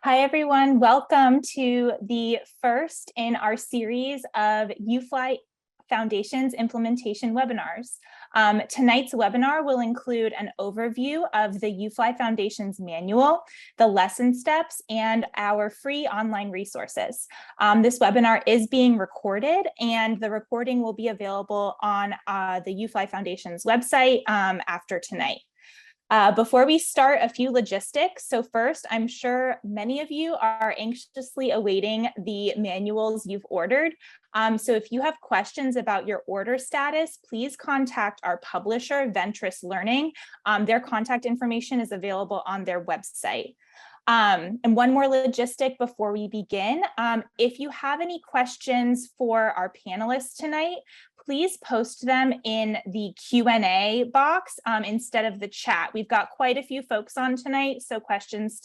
Hi, everyone. Welcome to the first in our series of UFLI Foundations implementation webinars. Tonight's webinar will include an overview of the UFLI Foundations manual, the lesson steps, and our free online resources. This webinar is being recorded, and the recording will be available on the UFLI Foundations website after tonight. Before we start, a few logistics. So first, I'm sure many of you are anxiously awaiting the manuals you've ordered. So if you have questions about your order status, please contact our publisher, Ventris Learning. Their contact information is available on their website. And one more logistic before we begin. If you have any questions for our panelists tonight, please post them in the Q&A box instead of the chat. We've got quite a few folks on tonight, so questions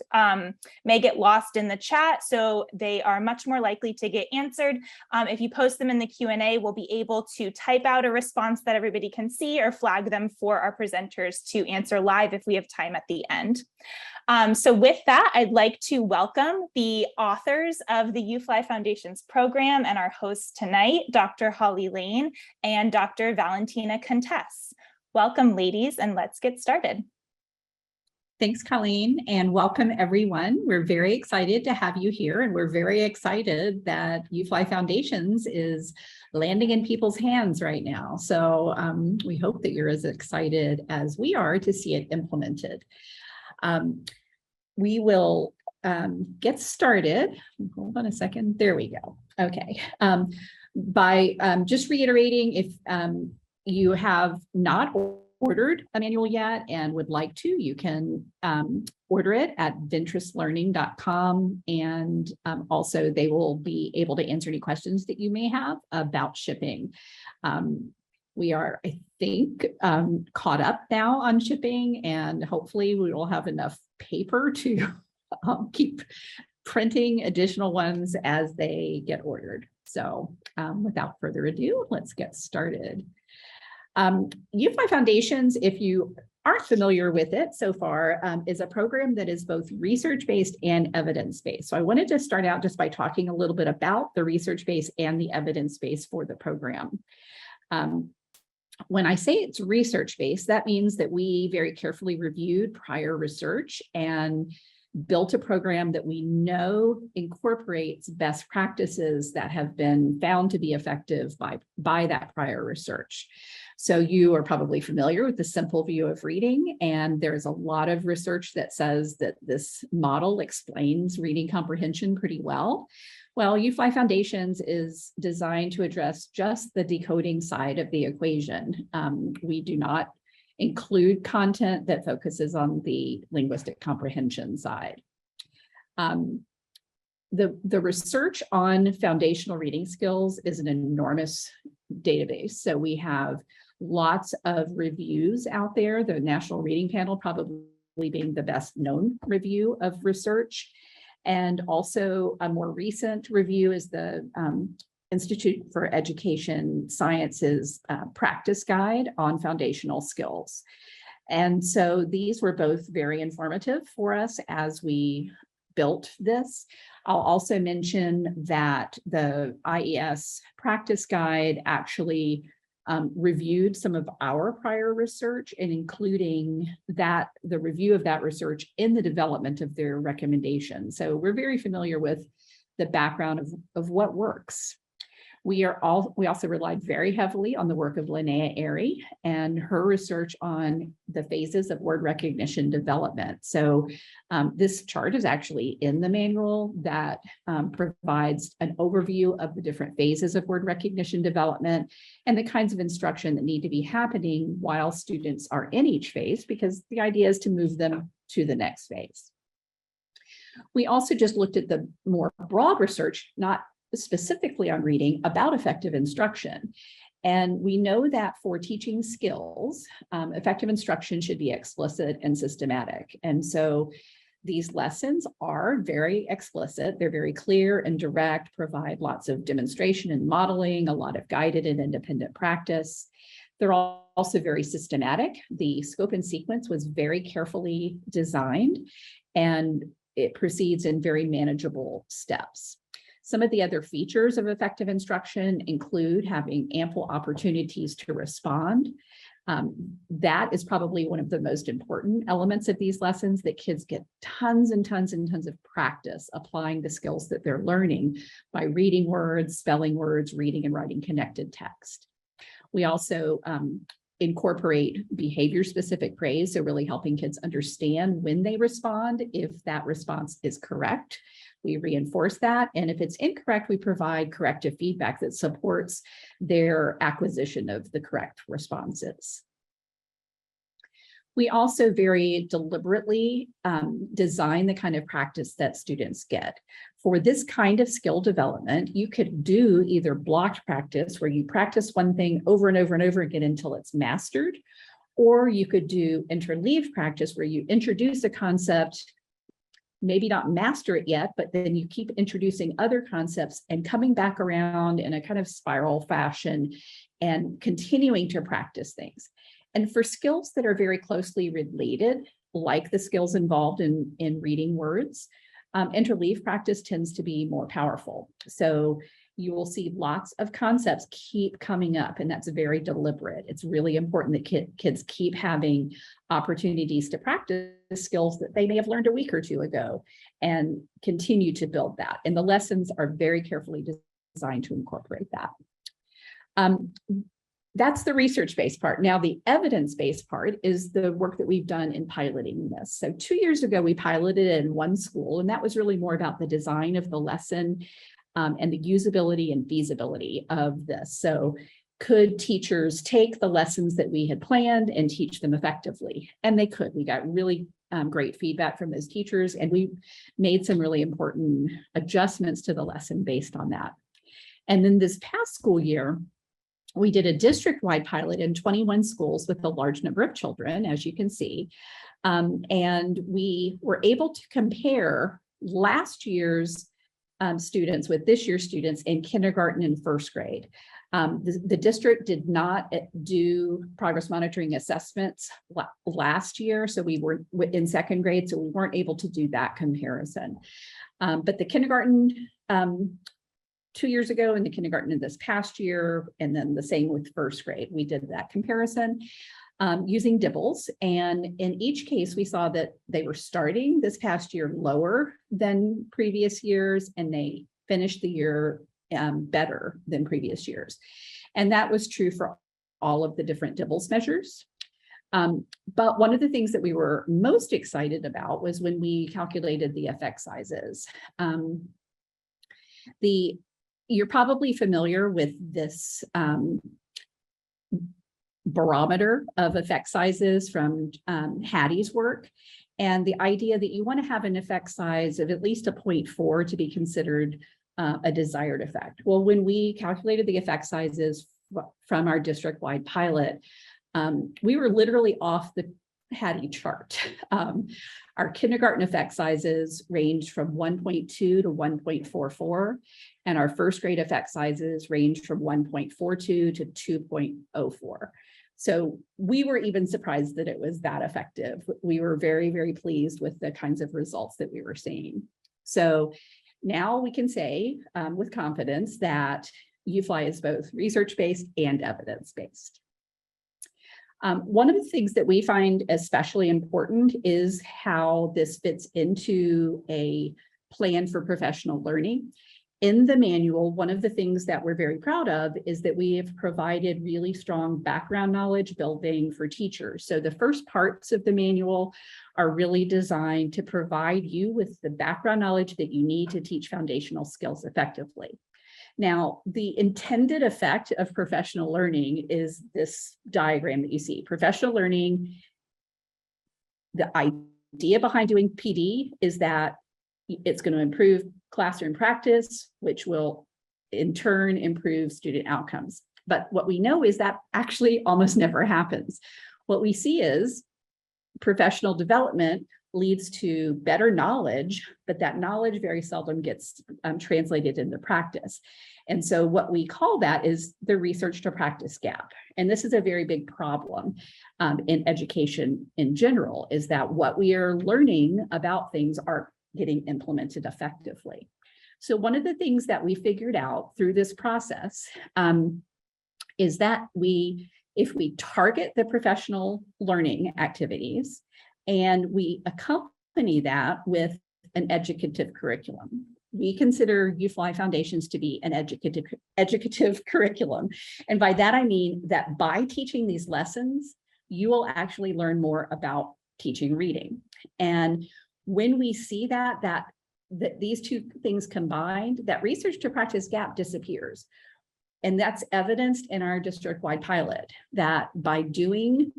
may get lost in the chat, so they are much more likely to get answered. If you post them in the Q&A, we'll be able to type out a response that everybody can see or flag them for our presenters to answer live if we have time at the end. So with that, I'd like to welcome the authors of the UFLI Foundations program and our hosts tonight, Dr. Holly Lane and Dr. Valentina Contess. Welcome, ladies, and let's get started. Thanks, Colleen, and welcome everyone. We're very excited to have you here, and we're very excited that UFLI Foundations is landing in people's hands right now. So we hope that you're as excited as we are to see it implemented. We will get started. Hold on a second. There we go. Okay. By just reiterating, if you have not ordered a manual yet and would like to, you can order it at ventrislearning.com, and also they will be able to answer any questions that you may have about shipping. We are, I think, caught up now on shipping, and hopefully we will have enough paper to keep printing additional ones as they get ordered. So without further ado, let's get started. UFLI Foundations, if you aren't familiar with it so far, is a program that is both research-based and evidence-based. So I wanted to start out just by talking a little bit about the research-based and the evidence-based for the program. When I say it's research-based, that means that we very carefully reviewed prior research and built a program that we know incorporates best practices that have been found to be effective by that prior research. So you are probably familiar with the simple view of reading, and there's a lot of research that says that this model explains reading comprehension pretty well. Well, UFLI Foundations is designed to address just the decoding side of the equation. We do not include content that focuses on the linguistic comprehension side. The research on foundational reading skills is an enormous database. So we have lots of reviews out there, the National Reading Panel probably being the best known review of research. And also a more recent review is the Institute for Education Sciences practice guide on foundational skills. And so these were both very informative for us as we built this. I'll also mention that the IES practice guide actually reviewed some of our prior research, and including that, the review of that research in the development of their recommendations. So we're very familiar with the background of what works. We also relied very heavily on the work of Linnea Airy and her research on the phases of word recognition development. So this chart is actually in the manual that provides an overview of the different phases of word recognition development and the kinds of instruction that need to be happening while students are in each phase, because the idea is to move them to the next phase. We also just looked at the more broad research, not specifically on reading, about effective instruction. And we know that for teaching skills, effective instruction should be explicit and systematic. And so these lessons are very explicit. They're very clear and direct, provide lots of demonstration and modeling, a lot of guided and independent practice. They're also very systematic. The scope and sequence was very carefully designed. And it proceeds in very manageable steps. Some of the other features of effective instruction include having ample opportunities to respond. That is probably one of the most important elements of these lessons, that kids get tons and tons and tons of practice applying the skills that they're learning by reading words, spelling words, reading and writing connected text. We also incorporate behavior-specific praise, so really helping kids understand when they respond. If that response is correct, we reinforce that. And if it's incorrect, we provide corrective feedback that supports their acquisition of the correct responses. We also very deliberately design the kind of practice that students get. For this kind of skill development, you could do either blocked practice, where you practice one thing over and over and over again until it's mastered, or you could do interleaved practice, where you introduce a concept, maybe not master it yet, but then you keep introducing other concepts and coming back around in a kind of spiral fashion and continuing to practice things. And for skills that are very closely related, like the skills involved in reading words, interleave practice tends to be more powerful. So you will see lots of concepts keep coming up, and that's very deliberate. It's really important that kids keep having opportunities to practice skills that they may have learned a week or two ago and continue to build that. And the lessons are very carefully designed to incorporate that. That's the research-based part. Now, the evidence-based part is the work that we've done in piloting this. So 2 years ago, we piloted it in one school, and that was really more about the design of the lesson and the usability and feasibility of this. So could teachers take the lessons that we had planned and teach them effectively? And they could. We got really great feedback from those teachers, and we made some really important adjustments to the lesson based on that. And then this past school year, we did a district-wide pilot in 21 schools with a large number of children, as you can see. And we were able to compare last year's students with this year's students in kindergarten and first grade. The district did not do progress monitoring assessments last year, so we were in second grade, so we weren't able to do that comparison. But the kindergarten 2 years ago, and the kindergarten in this past year, and then the same with first grade, we did that comparison using dibbles. And in each case, we saw that they were starting this past year lower than previous years, and they finished the year better than previous years. And that was true for all of the different dibbles measures. But one of the things that we were most excited about was when we calculated the effect sizes. You're probably familiar with this barometer of effect sizes from Hattie's work. And the idea that you want to have an effect size of at least a 0.4 to be considered a desired effect. Well, when we calculated the effect sizes from our district-wide pilot, we were literally off the Hattie chart. Our kindergarten effect sizes ranged from 1.2 to 1.44, and our first grade effect sizes ranged from 1.42 to 2.04. So we were even surprised that it was that effective. We were very, very pleased with the kinds of results that we were seeing. So now we can say with confidence that UFLI is both research-based and evidence-based. One of the things that we find especially important is how this fits into a plan for professional learning. In the manual, one of the things that we're very proud of is that we have provided really strong background knowledge building for teachers. So the first parts of the manual are really designed to provide you with the background knowledge that you need to teach foundational skills effectively. Now, the intended effect of professional learning is this diagram that you see. Professional learning, the idea behind doing PD is that it's going to improve classroom practice, which will in turn improve student outcomes. But what we know is that actually almost never happens. What we see is professional development leads to better knowledge, but that knowledge very seldom gets translated into practice. And so what we call that is the research to practice gap. And this is a very big problem in education in general, is that what we are learning about things are getting implemented effectively. So one of the things that we figured out through this process is that if we target the professional learning activities and we accompany that with an educative curriculum. We consider UFLI Foundations to be an educative curriculum. And by that, I mean that by teaching these lessons, you will actually learn more about teaching reading. And when we see that these two things combined, that research to practice gap disappears. And that's evidenced in our district-wide pilot, that by doing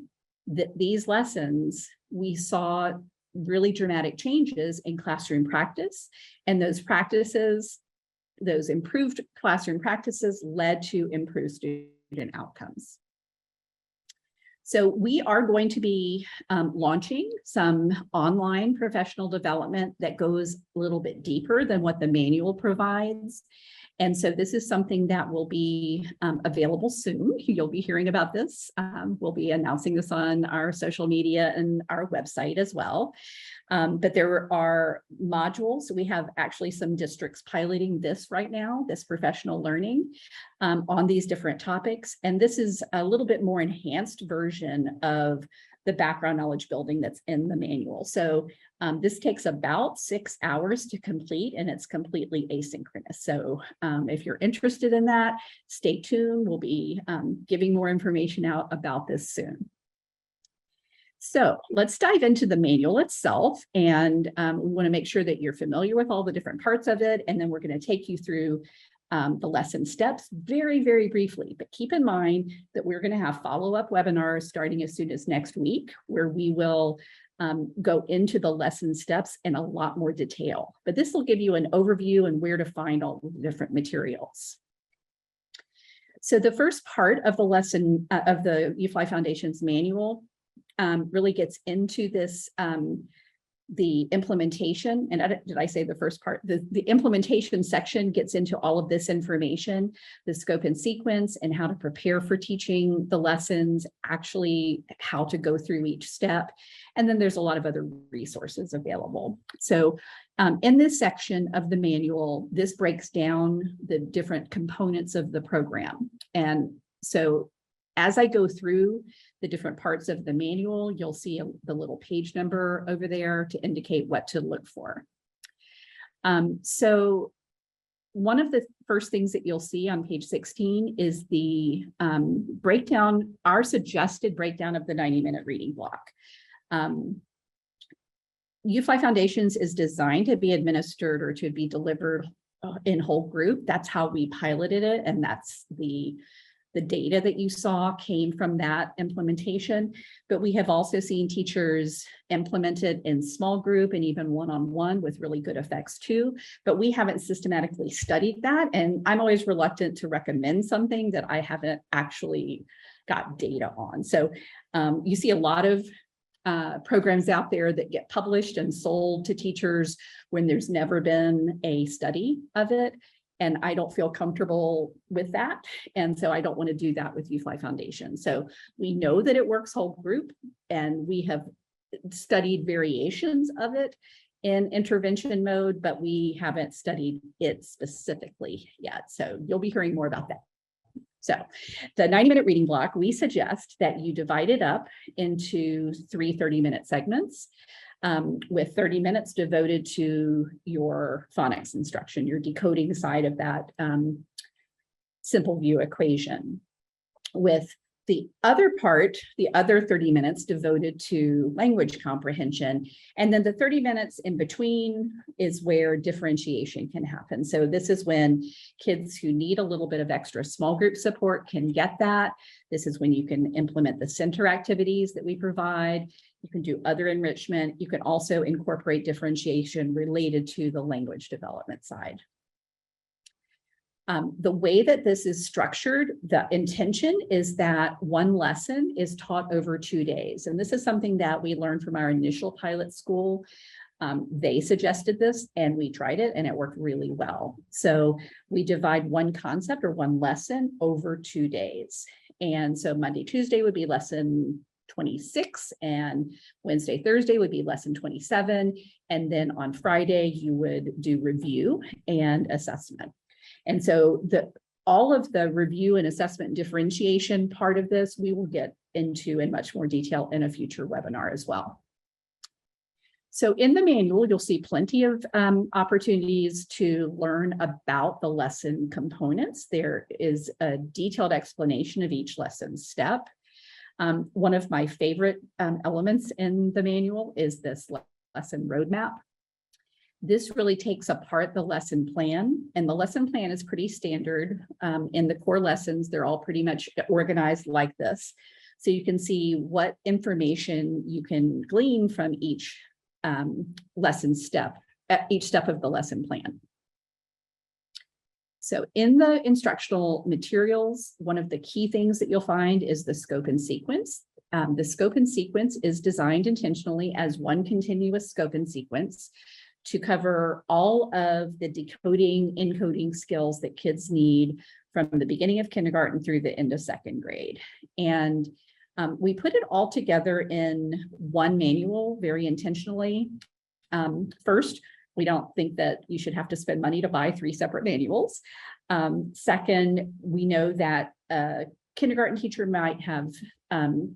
these lessons, we saw really dramatic changes in classroom practice. And those practices, those improved classroom practices led to improved student outcomes. So we are going to be launching some online professional development that goes a little bit deeper than what the manual provides. And so this is something that will be available soon. You'll be hearing about this. We'll be announcing this on our social media and our website as well. But there are modules. We have actually some districts piloting this right now, this professional learning on these different topics. And this is a little bit more enhanced version of the background knowledge building that's in the manual. So this takes about 6 hours to complete, and it's completely asynchronous. So if you're interested in that, stay tuned. We'll be giving more information out about this soon. So let's dive into the manual itself, and we want to make sure that you're familiar with all the different parts of it, and then we're going to take you through the lesson steps very, very briefly. But keep in mind that we're going to have follow-up webinars starting as soon as next week, where we will go into the lesson steps in a lot more detail. But this will give you an overview and where to find all the different materials. So the first part of the lesson of the UFLI Foundations manual really gets into this, the implementation. And did I say the first part? The implementation section gets into all of this information, the scope and sequence, and how to prepare for teaching the lessons, actually how to go through each step. And then there's a lot of other resources available. So in this section of the manual, this breaks down the different components of the program. And so as I go through the different parts of the manual, you'll see the little page number over there to indicate what to look for. So one of the first things that you'll see on page 16 is the breakdown, our suggested breakdown of the 90-minute reading block. UFLI Foundations is designed to be administered or to be delivered in whole group. That's how we piloted it, and that's the data that you saw came from that implementation. But we have also seen teachers implement it in small group and even one-on-one with really good effects too. But we haven't systematically studied that. And I'm always reluctant to recommend something that I haven't actually got data on. So you see a lot of programs out there that get published and sold to teachers when there's never been a study of it. And I don't feel comfortable with that. And so I don't want to do that with UFLI Foundation. So we know that it works whole group, and we have studied variations of it in intervention mode, but we haven't studied it specifically yet. So you'll be hearing more about that. So the 90-minute reading block, we suggest that you divide it up into 3 30-minute segments. With 30 minutes devoted to your phonics instruction, your decoding side of that simple view equation. With the other part, the other 30 minutes devoted to language comprehension. And then the 30 minutes in between is where differentiation can happen. So this is when kids who need a little bit of extra small group support can get that. This is when you can implement the center activities that we provide. You can do other enrichment. You can also incorporate differentiation related to the language development side. The way that this is structured, the intention is that one lesson is taught over 2 days. And this is something that we learned from our initial pilot school. They suggested this and we tried it and it worked really well. So we divide one concept or one lesson over 2 days. And so Monday, Tuesday would be lesson 26, and Wednesday, Thursday would be lesson 27. And then on Friday, you would do review and assessment. And so all of the review and assessment and differentiation part of this, we will get into in much more detail in a future webinar as well. So in the manual, you'll see plenty of opportunities to learn about the lesson components. There is a detailed explanation of each lesson step. One of my favorite elements in the manual is this lesson roadmap. This really takes apart the lesson plan, and the lesson plan is pretty standard in the core lessons. They're all pretty much organized like this. So you can see what information you can glean from each lesson step, at each step of the lesson plan. So in the instructional materials, one of the key things that you'll find is the scope and sequence. The scope and sequence is designed intentionally as one continuous scope and sequence to cover all of the decoding, encoding skills that kids need from the beginning of kindergarten through the end of second grade. And we put it all together in one manual very intentionally. First, we don't think that you should have to spend money to buy 3 separate manuals. Second, we know that a kindergarten teacher might have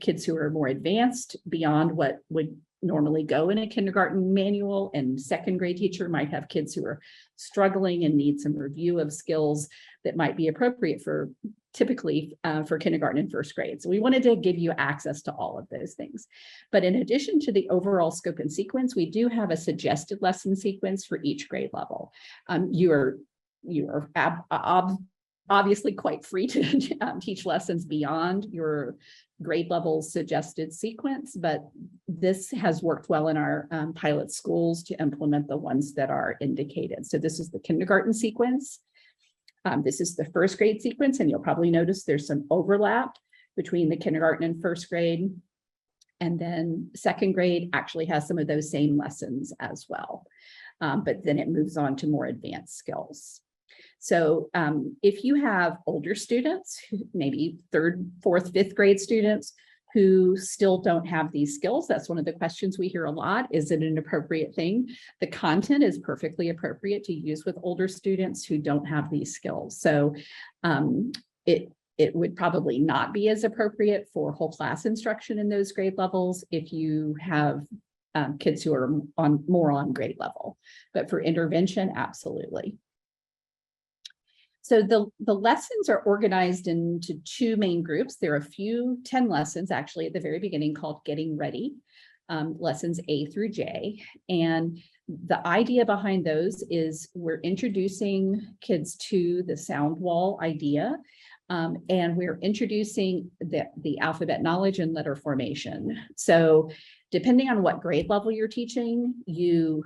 kids who are more advanced beyond what would normally go in a kindergarten manual, and second grade teacher might have kids who are struggling and need some review of skills that might be appropriate for typically for kindergarten and first grade. So we wanted to give you access to all of those things. But in addition to the overall scope and sequence, we do have a suggested lesson sequence for each grade level. You are obviously quite free to teach lessons beyond your grade level suggested sequence, but this has worked well in our pilot schools to implement the ones that are indicated. So this is the kindergarten sequence. This is the first grade sequence, and you'll probably notice there's some overlap between the kindergarten and first grade. And then second grade actually has some of those same lessons as well. But then it moves on to more advanced skills. So if you have older students, maybe 3rd, 4th, 5th grade students who still don't have these skills, that's one of the questions we hear a lot. Is it an appropriate thing? The content is perfectly appropriate to use with older students who don't have these skills. So it would probably not be as appropriate for whole class instruction in those grade levels if you have kids who are more on grade level. But for intervention, absolutely. So the lessons are organized into 2 main groups. There are 10 lessons actually at the very beginning called Getting Ready, lessons A through J. And the idea behind those is we're introducing kids to the sound wall idea, and we're introducing the alphabet knowledge and letter formation. So depending on what grade level you're teaching, you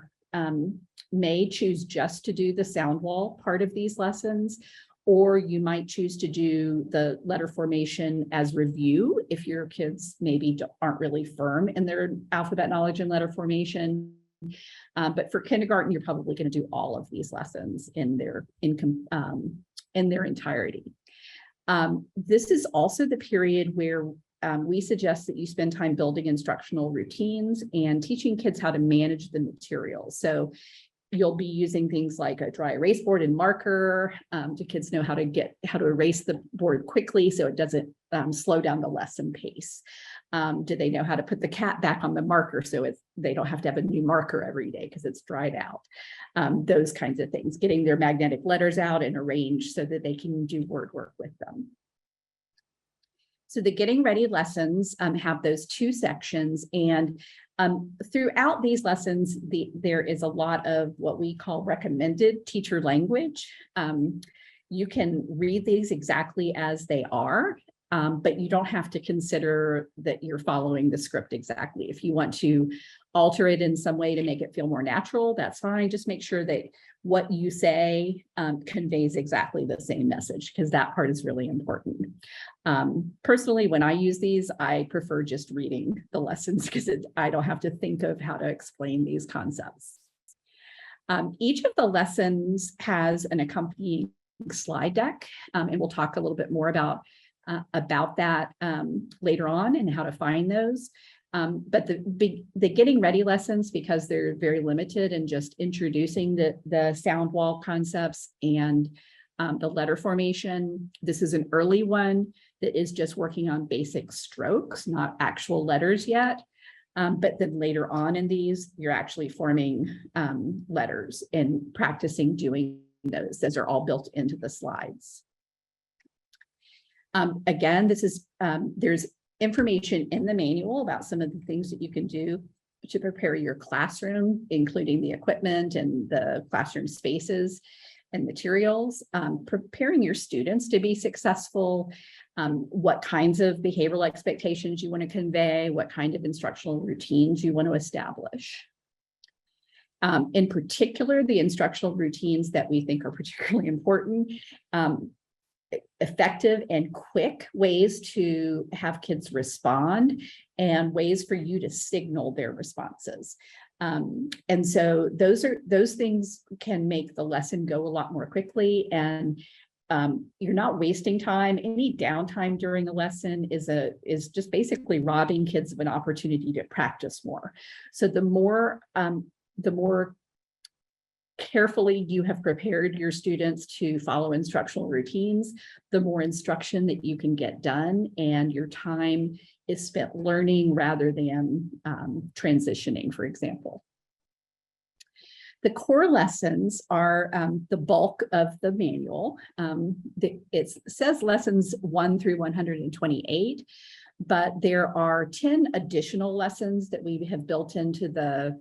may choose just to do the sound wall part of these lessons, or you might choose to do the letter formation as review if your kids maybe aren't really firm in their alphabet knowledge and letter formation. But for kindergarten, you're probably going to do all of these lessons in their entirety. This is also the period where we suggest that you spend time building instructional routines and teaching kids how to manage the materials. So you'll be using things like a dry erase board and marker to kids know how to erase the board quickly so it doesn't slow down the lesson pace. Do they know how to put the cat back on the marker so they don't have to have a new marker every day because it's dried out? Those kinds of things, getting their magnetic letters out and arranged so that they can do word work with them. So the Getting Ready lessons have those 2 sections, and throughout these lessons, there is a lot of what we call recommended teacher language. You can read these exactly as they are, but you don't have to consider that you're following the script exactly. If you want to alter it in some way to make it feel more natural, that's fine. Just make sure that what you say conveys exactly the same message, because that part is really important. Personally, when I use these, I prefer just reading the lessons because I don't have to think of how to explain these concepts. Each of the lessons has an accompanying slide deck, and we'll talk a little bit more about about that later on and how to find those. But the getting ready lessons, because they're very limited and just introducing the sound wall concepts and the letter formation. This is an early one that is just working on basic strokes, not actual letters yet. But then later on in these, you're actually forming letters and practicing doing those. Those are all built into the slides. Again, this is there's information in the manual about some of the things that you can do to prepare your classroom, including the equipment and the classroom spaces and materials, preparing your students to be successful, what kinds of behavioral expectations you want to convey, what kind of instructional routines you want to establish. In particular, the instructional routines that we think are particularly important, effective and quick ways to have kids respond and ways for you to signal their responses. And so those things can make the lesson go a lot more quickly, and you're not wasting time. Any downtime during a lesson is just basically robbing kids of an opportunity to practice more. So the more carefully you have prepared your students to follow instructional routines, the more instruction that you can get done, and your time is spent learning rather than transitioning, for example. The core lessons are the bulk of the manual. It says lessons 1 through 128, but there are 10 additional lessons that we have built into the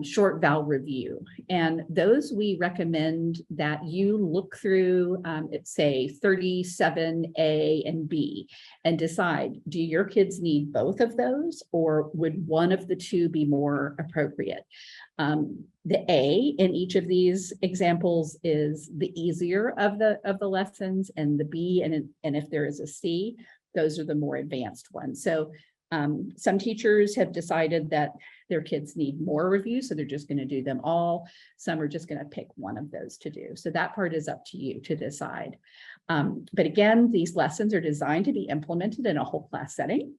short vowel review. And those we recommend that you look through, say 37A and B, and decide, do your kids need both of those, or would one of the two be more appropriate? The A in each of these examples is the easier of the lessons, and the B and if there is a C, those are the more advanced ones. So some teachers have decided that their kids need more review, so they're just going to do them all. Some are just going to pick one of those to do. So that part is up to you to decide. But again, these lessons are designed to be implemented in a whole class setting.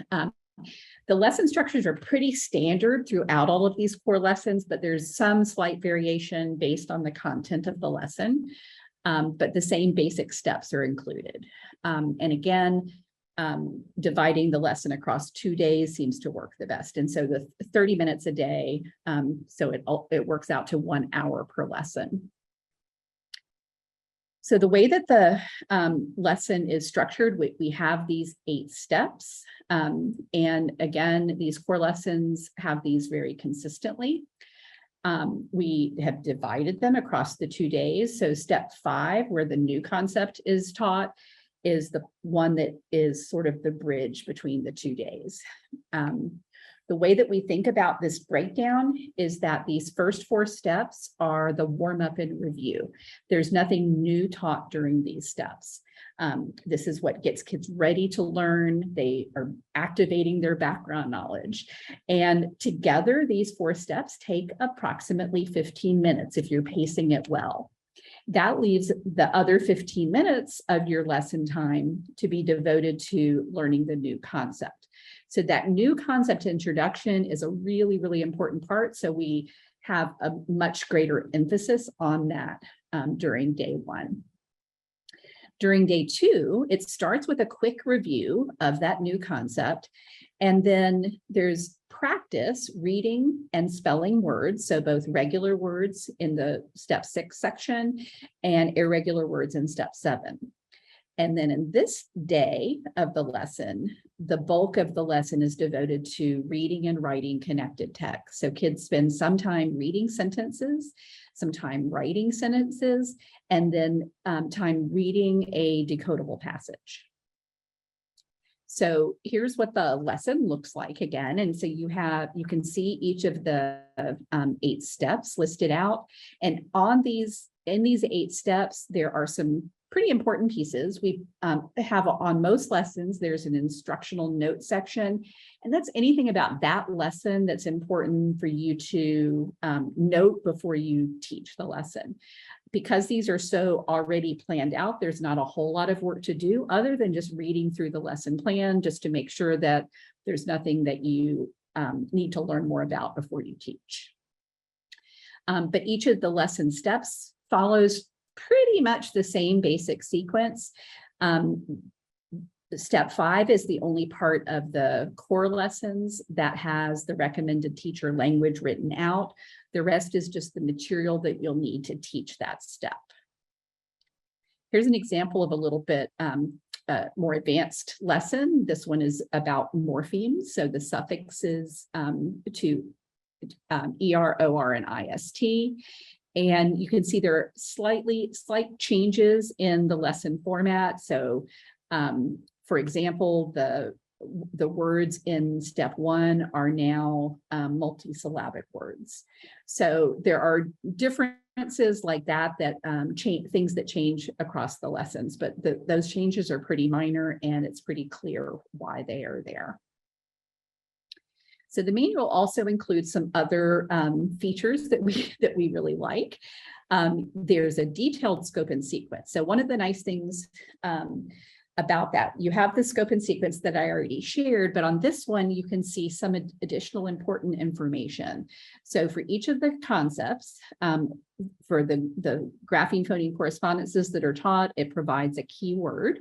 The lesson structures are pretty standard throughout all of these core lessons, but there's some slight variation based on the content of the lesson. But the same basic steps are included. And again, dividing the lesson across 2 days seems to work the best. And so the 30 minutes a day, so it works out to 1 hour per lesson. So the way that the lesson is structured, we have these 8 steps. And again, these core lessons have these very consistently. We have divided them across the 2 days. So step 5, where the new concept is taught, is the one that is sort of the bridge between the 2 days. The way that we think about this breakdown is that these first 4 steps are the warm up and review. There's nothing new taught during these steps. This is what gets kids ready to learn. They are activating their background knowledge. And together, these 4 steps take approximately 15 minutes if you're pacing it well. That leaves the other 15 minutes of your lesson time to be devoted to learning the new concept. So that new concept introduction is a really, really important part. So we have a much greater emphasis on that during day 1. During day 2, it starts with a quick review of that new concept. And then there's practice reading and spelling words. So both regular words in the step 6 section and irregular words in step 7. And then in this day of the lesson, the bulk of the lesson is devoted to reading and writing connected text. So kids spend some time reading sentences, some time writing sentences, and then time reading a decodable passage. So here's what the lesson looks like again. And so you can see each of the 8 steps listed out. And in these 8 steps, there are some pretty important pieces. We have on most lessons, there's an instructional note section, and that's anything about that lesson that's important for you to note before you teach the lesson. because these are so already planned out, there's not a whole lot of work to do other than just reading through the lesson plan just to make sure that there's nothing that you need to learn more about before you teach. But each of the lesson steps follows pretty much the same basic sequence. Step 5 is the only part of the core lessons that has the recommended teacher language written out. The rest is just the material that you'll need to teach that step. Here's an example of a little bit more advanced lesson. This one is about morphemes, so the suffixes to ER, OR, and IST. And you can see there are slight changes in the lesson format. So for example, the words in step 1 are now multisyllabic words. So there are differences like that change, things that change across the lessons, but those changes are pretty minor and it's pretty clear why they are there. So the manual also includes some other features that we really like. There's a detailed scope and sequence. So one of the nice things about that, you have the scope and sequence that I already shared, but on this one, you can see some additional important information. So for each of the concepts, for the grapheme phoneme correspondences that are taught, it provides a keyword.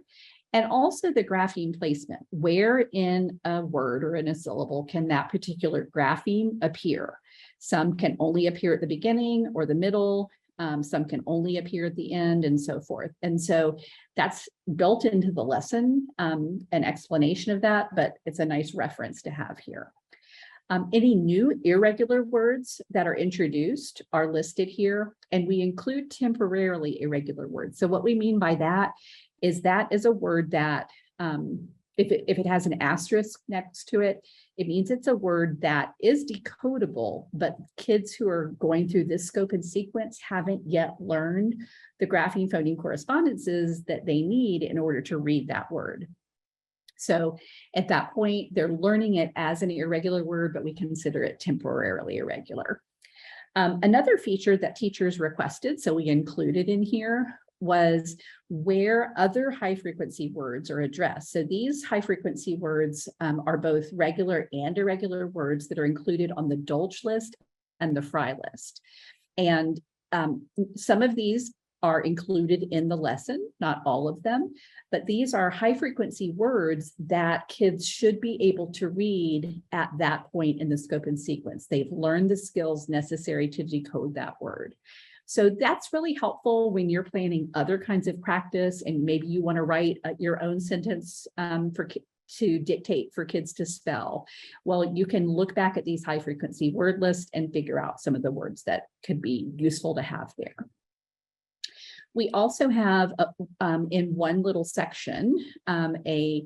And also the grapheme placement, where in a word or in a syllable can that particular grapheme appear? Some can only appear at the beginning or the middle, some can only appear at the end, and so forth. And so that's built into the lesson, an explanation of that, but it's a nice reference to have here. Any new irregular words that are introduced are listed here, and we include temporarily irregular words. So what we mean by that is a word that if it has an asterisk next to it, it means it's a word that is decodable, but kids who are going through this scope and sequence haven't yet learned the grapheme phoneme correspondences that they need in order to read that word. So at that point, they're learning it as an irregular word, but we consider it temporarily irregular. Another feature that teachers requested, so we included in here, was where other high frequency words are addressed. So these high frequency words are both regular and irregular words that are included on the Dolch list and the Fry list. And some of these are included in the lesson, not all of them, but these are high frequency words that kids should be able to read at that point in the scope and sequence. They've learned the skills necessary to decode that word. So that's really helpful when you're planning other kinds of practice and maybe you want to write your own sentence to dictate for kids to spell. Well, you can look back at these high frequency word lists and figure out some of the words that could be useful to have there. We also have in one little section a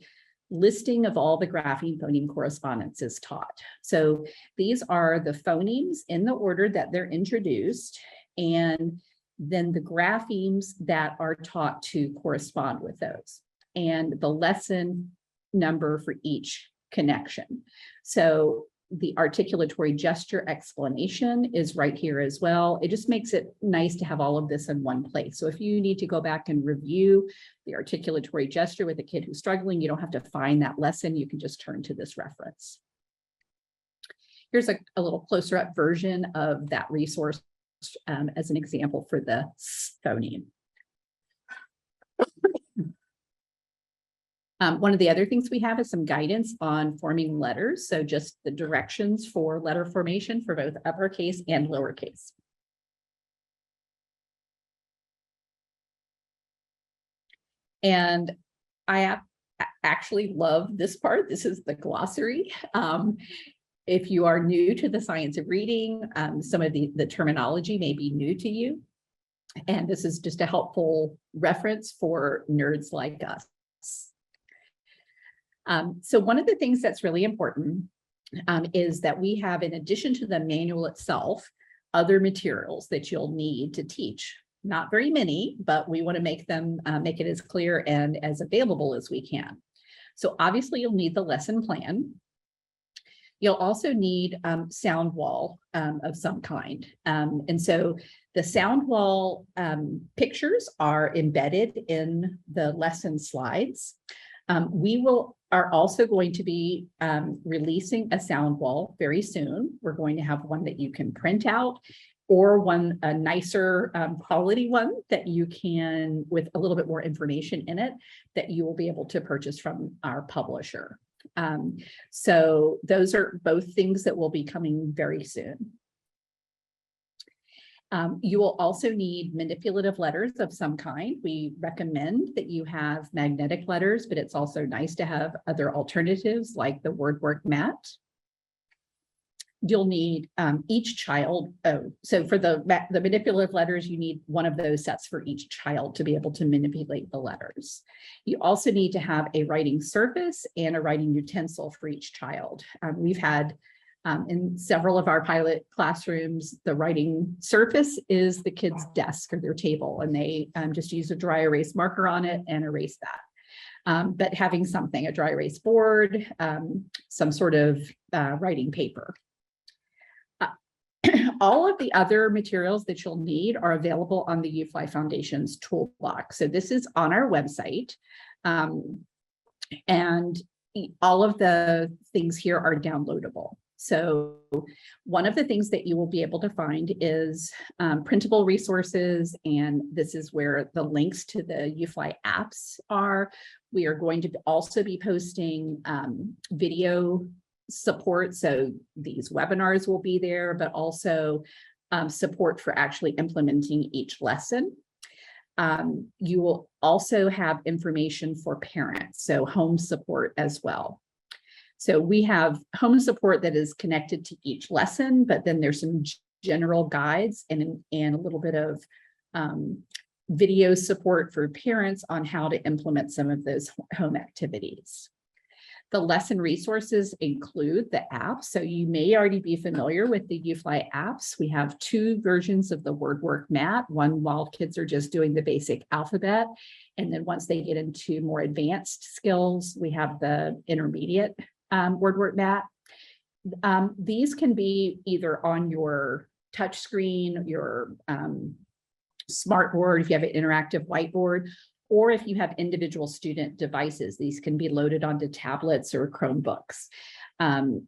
listing of all the grapheme phoneme correspondences taught. So these are the phonemes in the order that they're introduced, and then the graphemes that are taught to correspond with those, and the lesson number for each connection. So the articulatory gesture explanation is right here as well. It just makes it nice to have all of this in one place. So if you need to go back and review the articulatory gesture with a kid who's struggling, you don't have to find that lesson. You can just turn to this reference. Here's a little closer up version of that resource as an example for the phoneme. One of the other things we have is some guidance on forming letters. So just the directions for letter formation for both uppercase and lowercase. And I actually love this part. This is the glossary. If you are new to the science of reading, some of the terminology may be new to you. And this is just a helpful reference for nerds like us. So one of the things that's really important is that we have, in addition to the manual itself, other materials that you'll need to teach. Not very many, but we want to make them make it as clear and as available as we can. So obviously you'll need the lesson plan. You'll also need sound wall of some kind. And so the sound wall pictures are embedded in the lesson slides. We are also going to be releasing a sound wall very soon. We're going to have one that you can print out, or a nicer quality one that you can, with a little bit more information in it, that you will be able to purchase from our publisher. So those are both things that will be coming very soon. You will also need manipulative letters of some kind. We recommend that you have magnetic letters, but it's also nice to have other alternatives like the WordWork mat. You'll need each child. So for the manipulative letters, you need one of those sets for each child to be able to manipulate the letters. You also need to have a writing surface and a writing utensil for each child. We've had in several of our pilot classrooms, the writing surface is the kid's desk or their table, and they just use a dry erase marker on it and erase that. But having something, a dry erase board, some sort of writing paper. All of the other materials that you'll need are available on the UFLI Foundations toolbox. So this is on our website. And all of the things here are downloadable. So one of the things that you will be able to find is printable resources, and this is where the links to the UFLI apps are. We are going to also be posting video support, so these webinars will be there, but also support for actually implementing each lesson. You will also have information for parents, so home support as well. So we have home support that is connected to each lesson, but then there's some general guides and a little bit of video support for parents on how to implement some of those home activities. The lesson resources include the apps. So you may already be familiar with the UFLI apps. We have two versions of the WordWork mat, one while kids are just doing the basic alphabet. And then once they get into more advanced skills, we have the intermediate WordWork mat. These can be either on your touch screen, your smartboard, if you have an interactive whiteboard, or if you have individual student devices, these can be loaded onto tablets or Chromebooks.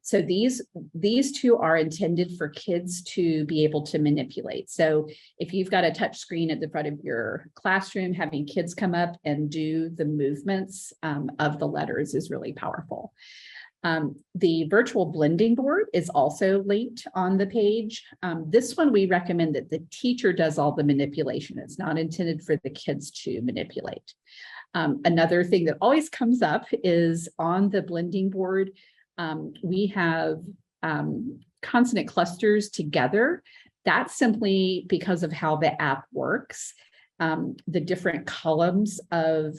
So these two are intended for kids to be able to manipulate. So if you've got a touch screen at the front of your classroom, having kids come up and do the movements of the letters is really powerful. The virtual blending board is also linked on the page. This one, we recommend that the teacher does all the manipulation. It's not intended for the kids to manipulate. Another thing that always comes up is on the blending board, we have consonant clusters together. That's simply because of how the app works. The different columns of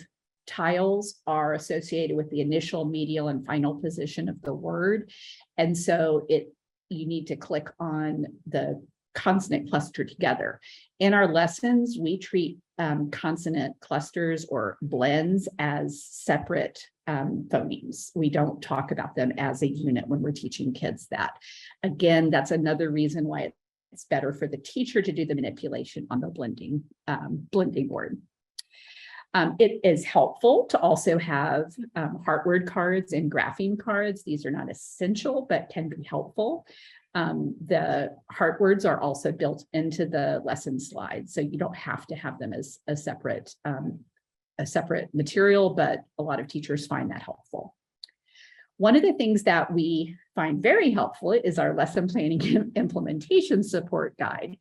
tiles are associated with the initial, medial, and final position of the word. And so you need to click on the consonant cluster together. In our lessons, we treat consonant clusters or blends as separate phonemes. We don't talk about them as a unit when we're teaching kids that. Again, that's another reason why it's better for the teacher to do the manipulation on the blending board. It is helpful to also have heartword cards and graphene cards. These are not essential, but can be helpful. The heartwords are also built into the lesson slides, so you don't have to have them as a separate material, but a lot of teachers find that helpful. One of the things that we find very helpful is our lesson planning and implementation support guide.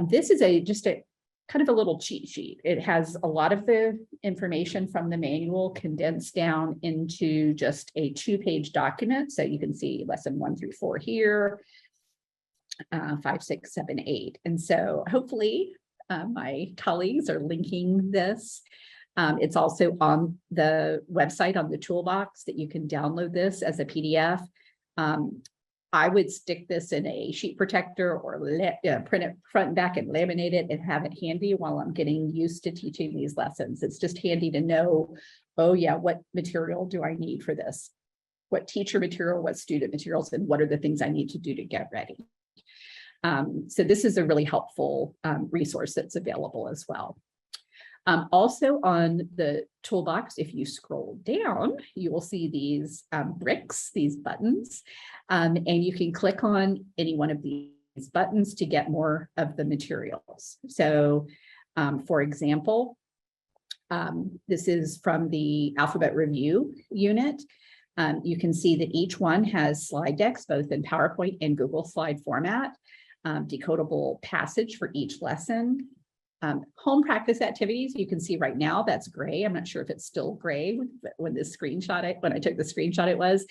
This is just a kind of a little cheat sheet. It has a lot of the information from the manual condensed down into just a 2-page document. So you can see lesson 1 through 4 here, 5, 6, 7, 8. And so hopefully my colleagues are linking this. It's also on the website on the toolbox that you can download this as a PDF. I would stick this in a sheet protector or print it front and back and laminate it and have it handy while I'm getting used to teaching these lessons. It's just handy to know, oh yeah, what material do I need for this? what teacher material, what student materials, and what are the things I need to do to get ready. So this is a really helpful resource that's available as well. Also on the toolbox, if you scroll down, you will see these bricks, these buttons, and you can click on any one of these buttons to get more of the materials. So for example, this is from the alphabet review unit. You can see that each one has slide decks, both in PowerPoint and Google Slide format, decodable passage for each lesson. Home practice activities, you can see right now that's gray. I'm not sure if it's still gray when I took the screenshot it was,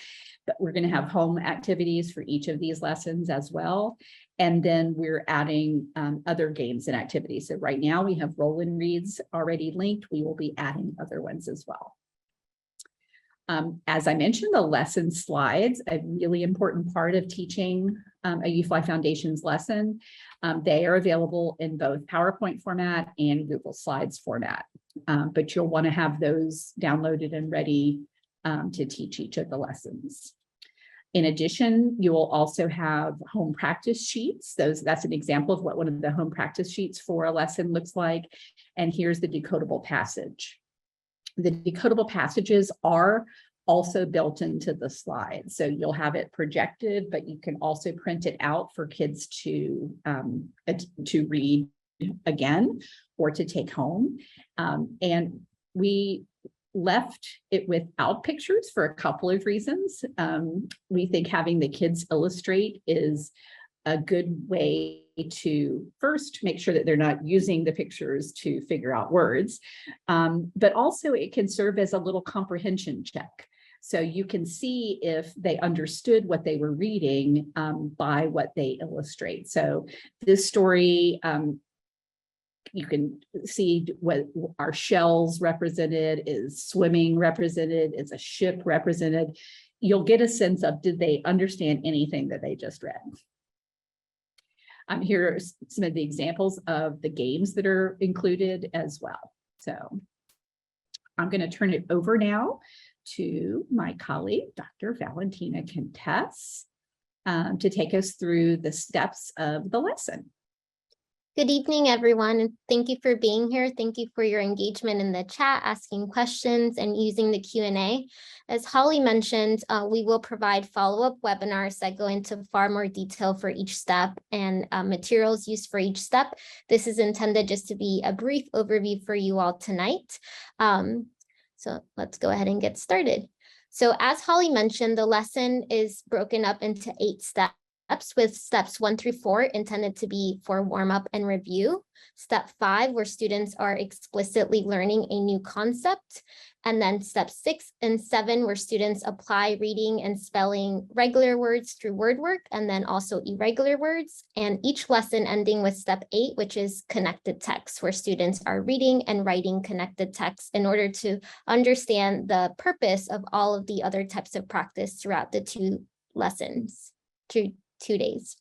but we're going to have home activities for each of these lessons as well. And then we're adding other games and activities. So right now we have roll and reads already linked. We will be adding other ones as well. As I mentioned, the lesson slides, a really important part of teaching a UFLI Foundations lesson. They are available in both PowerPoint format and Google Slides format, but you'll want to have those downloaded and ready to teach each of the lessons. In addition, you will also have home practice sheets. That's an example of what one of the home practice sheets for a lesson looks like. And here's the decodable passage. The decodable passages are also built into the slide. So you'll have it projected, but you can also print it out for kids to read again or to take home. And we left it without pictures for a couple of reasons. We think having the kids illustrate is a good way to first make sure that they're not using the pictures to figure out words, but also it can serve as a little comprehension check. So you can see if they understood what they were reading by what they illustrate. So this story, you can see what our shells represented, is swimming represented, is a ship represented. You'll get a sense of, did they understand anything that they just read? Here are some of the examples of the games that are included as well. So I'm going to turn it over now to my colleague, Dr. Valentina Contess, to take us through the steps of the lesson. Good evening, everyone, and thank you for being here. Thank you for your engagement in the chat, asking questions, and using the Q&A. As Holly mentioned, we will provide follow-up webinars that go into far more detail for each step and materials used for each step. This is intended just to be a brief overview for you all tonight. So let's go ahead and get started. So as Holly mentioned, the lesson is broken up into 8 steps, with steps 1 through 4 intended to be for warm-up and review. Step 5, where students are explicitly learning a new concept. And then step 6 and 7, where students apply reading and spelling regular words through word work, and then also irregular words. And each lesson ending with step 8, which is connected text, where students are reading and writing connected text in order to understand the purpose of all of the other types of practice throughout the 2 lessons, 2 days.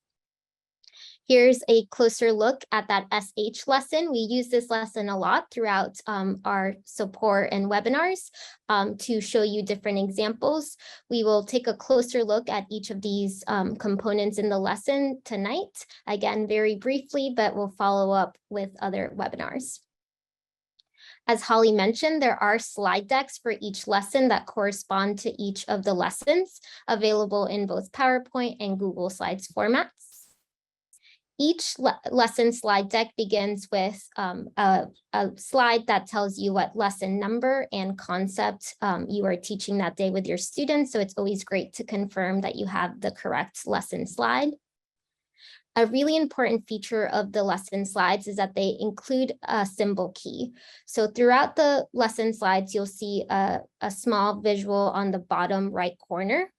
Here's a closer look at that SH lesson. We use this lesson a lot throughout our support and webinars to show you different examples. We will take a closer look at each of these components in the lesson tonight. Again, very briefly, but we'll follow up with other webinars. As Holly mentioned, there are slide decks for each lesson that correspond to each of the lessons, available in both PowerPoint and Google Slides formats. Each lesson slide deck begins with a slide that tells you what lesson number and concept you are teaching that day with your students. So it's always great to confirm that you have the correct lesson slide. A really important feature of the lesson slides is that they include a symbol key. So throughout the lesson slides, you'll see a small visual on the bottom right corner.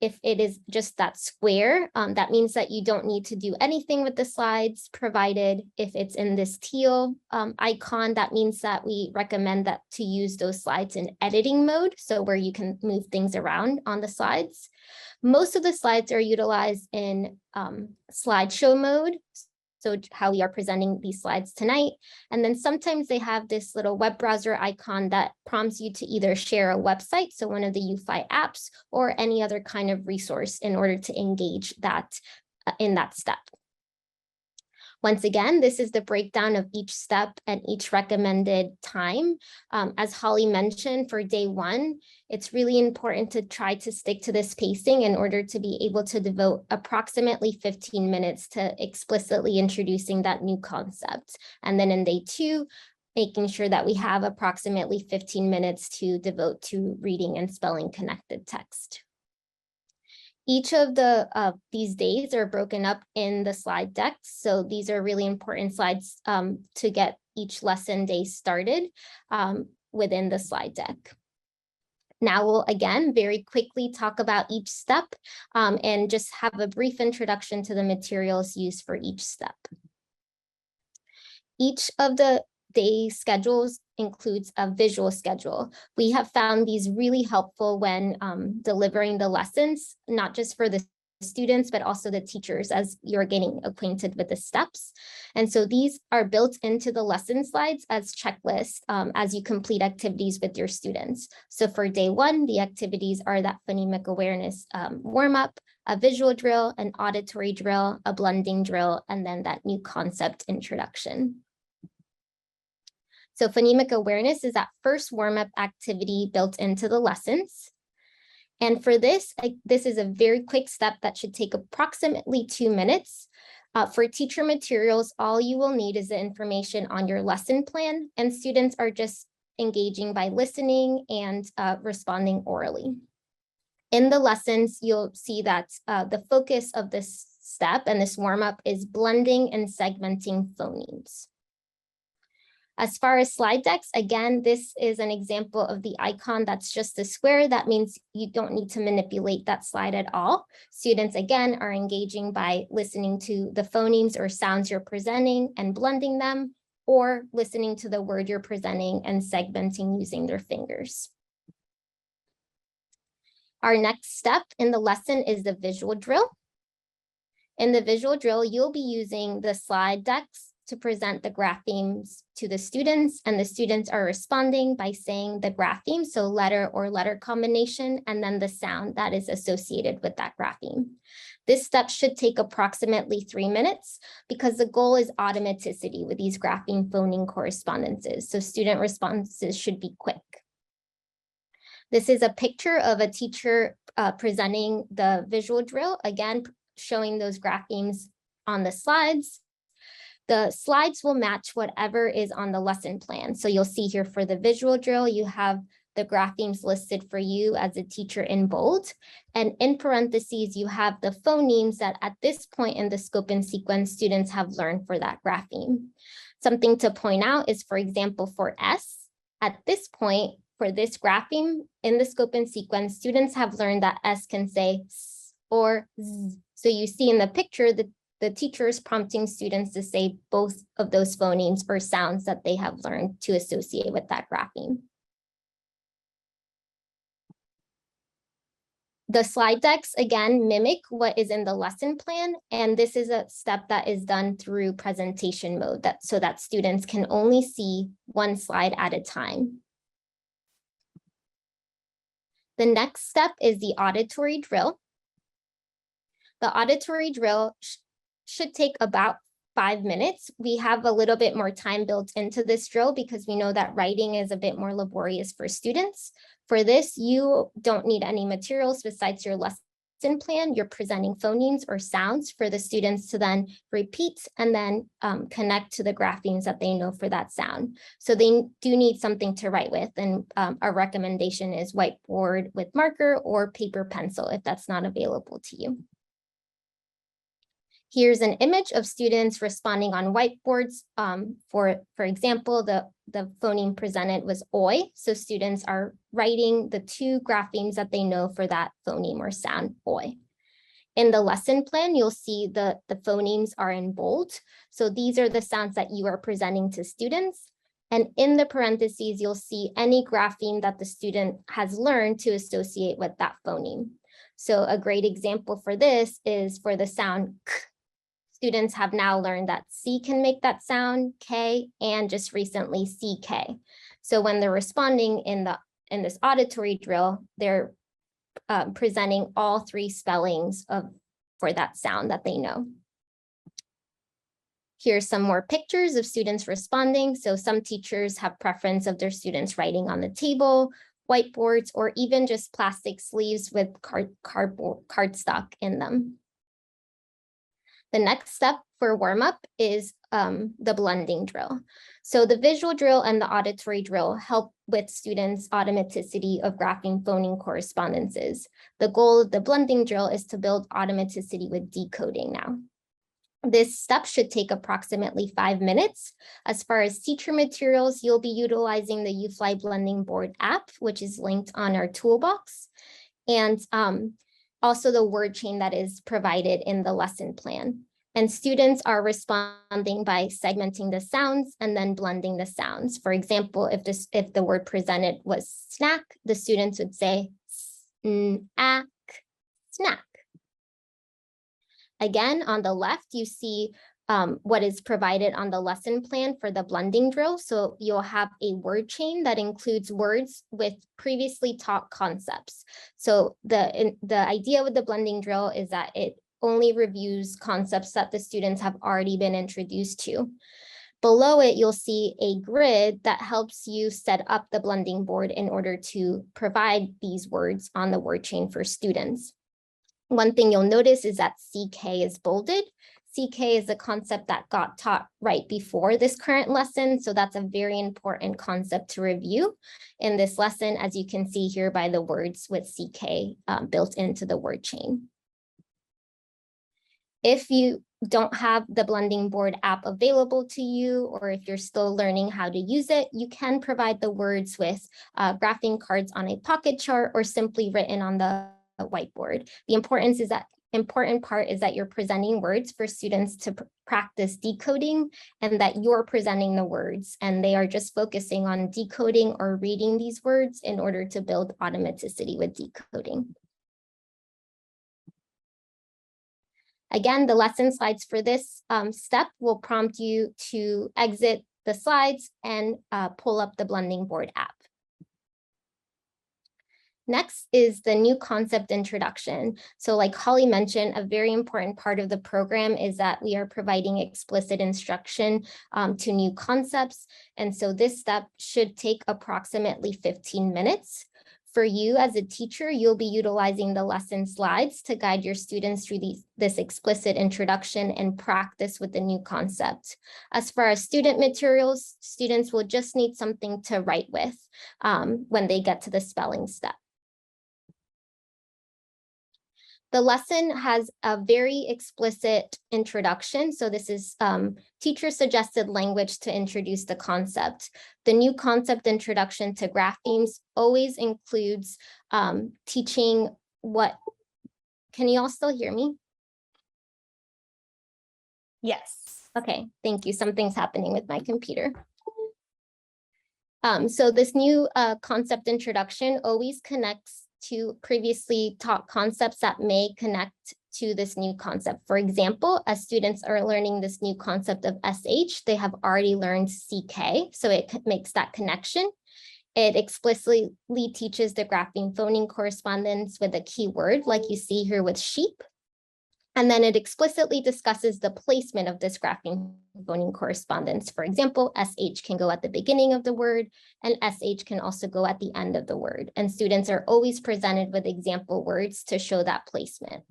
If it is just that square, that means that you don't need to do anything with the slides, provided if it's in this teal icon, that means that we recommend that to use those slides in editing mode, so where you can move things around on the slides. Most of the slides are utilized in slideshow mode. So how we are presenting these slides tonight. And then sometimes they have this little web browser icon that prompts you to either share a website, so one of the UFLI apps, or any other kind of resource in order to engage that in that step. Once again, this is the breakdown of each step and each recommended time. As Holly mentioned, for day one, it's really important to try to stick to this pacing in order to be able to devote approximately 15 minutes to explicitly introducing that new concept. And then in day two, making sure that we have approximately 15 minutes to devote to reading and spelling connected text. Each of these days are broken up in the slide deck. So these are really important slides to get each lesson day started within the slide deck. Now we'll again very quickly talk about each step and just have a brief introduction to the materials used for each step. Each of the day schedules includes a visual schedule. We have found these really helpful when delivering the lessons, not just for the students, but also the teachers as you're getting acquainted with the steps. And so these are built into the lesson slides as checklists as you complete activities with your students. So for day one, the activities are that phonemic awareness warm-up, a visual drill, an auditory drill, a blending drill, and then that new concept introduction. So phonemic awareness is that first warm-up activity built into the lessons. And for this, this is a very quick step that should take approximately 2 minutes. For teacher materials, all you will need is the information on your lesson plan, and students are just engaging by listening and responding orally. In the lessons, you'll see that the focus of this step and this warm-up is blending and segmenting phonemes. As far as slide decks, again, this is an example of the icon that's just a square. That means you don't need to manipulate that slide at all. Students, again, are engaging by listening to the phonemes or sounds you're presenting and blending them, or listening to the word you're presenting and segmenting using their fingers. Our next step in the lesson is the visual drill. In the visual drill, you'll be using the slide decks to present the graphemes to the students, and the students are responding by saying the grapheme, so letter or letter combination, and then the sound that is associated with that grapheme. This step should take approximately 3 minutes because the goal is automaticity with these grapheme phoneme correspondences, so student responses should be quick. This is a picture of a teacher presenting the visual drill, again, showing those graphemes on the slides. The slides will match whatever is on the lesson plan. So you'll see here for the visual drill, you have the graphemes listed for you as a teacher in bold. And in parentheses, you have the phonemes that at this point in the scope and sequence students have learned for that grapheme. Something to point out is, for example, for S, at this point, for this grapheme in the scope and sequence, students have learned that S can say S or Z. So you see in the picture that the teacher is prompting students to say both of those phonemes or sounds that they have learned to associate with that grapheme. The slide decks, again, mimic what is in the lesson plan, and this is a step that is done through presentation mode so that students can only see one slide at a time. The next step is the auditory drill. The auditory drill should take about 5 minutes. We have a little bit more time built into this drill because we know that writing is a bit more laborious for students. For this, you don't need any materials besides your lesson plan. You're presenting phonemes or sounds for the students to then repeat and then connect to the graphemes that they know for that sound. So they do need something to write with, and our recommendation is whiteboard with marker or paper pencil if that's not available to you. Here's an image of students responding on whiteboards. For example, the phoneme presented was oi. So students are writing the 2 graphemes that they know for that phoneme or sound, oi. In the lesson plan, you'll see the phonemes are in bold. So these are the sounds that you are presenting to students. And in the parentheses, you'll see any grapheme that the student has learned to associate with that phoneme. So a great example for this is for the sound k. students have now learned that C can make that sound, K, and just recently CK. So when they're responding in this auditory drill, they're presenting all three spellings for that sound that they know. Here's some more pictures of students responding. So some teachers have preference of their students writing on the table, whiteboards, or even just plastic sleeves with cardstock in them. The next step for warm-up is the blending drill. So the visual drill and the auditory drill help with students' automaticity of graphing phoneme correspondences. The goal of the blending drill is to build automaticity with decoding now. This step should take approximately 5 minutes. As far as teacher materials, you'll be utilizing the UFLI Blending Board app, which is linked on our toolbox, and also the word chain that is provided in the lesson plan. And students are responding by segmenting the sounds and then blending the sounds. For example, if the word presented was snack, the students would say snack, snack. Again, on the left, you see what is provided on the lesson plan for the blending drill. So you'll have a word chain that includes words with previously taught concepts. So the idea with the blending drill is that it only reviews concepts that the students have already been introduced to. Below it, you'll see a grid that helps you set up the blending board in order to provide these words on the word chain for students. One thing you'll notice is that CK is bolded. CK is a concept that got taught right before this current lesson, so that's a very important concept to review in this lesson, as you can see here by the words with CK built into the word chain. If you don't have the blending board app available to you, or if you're still learning how to use it, you can provide the words with graphing cards on a pocket chart or simply written on the whiteboard. The important part is that you're presenting words for students to practice decoding, and that you're presenting the words and they are just focusing on decoding or reading these words in order to build automaticity with decoding. Again, the lesson slides for this step will prompt you to exit the slides and pull up the blending board app. Next is the new concept introduction. So like Holly mentioned, a very important part of the program is that we are providing explicit instruction to new concepts. And so this step should take approximately 15 minutes. For you as a teacher, you'll be utilizing the lesson slides to guide your students through this explicit introduction and practice with the new concept. As far as student materials, students will just need something to write with when they get to the spelling step. The lesson has a very explicit introduction. So this is teacher suggested language to introduce the concept. The new concept introduction to graphemes always includes teaching what, can you all still hear me? Yes. Okay, thank you. Something's happening with my computer. So this new concept introduction always connects to previously taught concepts that may connect to this new concept. For example, as students are learning this new concept of SH, they have already learned CK, so it makes that connection. It explicitly teaches the grapheme phoneme correspondence with a keyword, like you see here with sheep. And then it explicitly discusses the placement of this grapheme phoneme correspondence. For example, SH can go at the beginning of the word, and SH can also go at the end of the word. And students are always presented with example words to show that placement.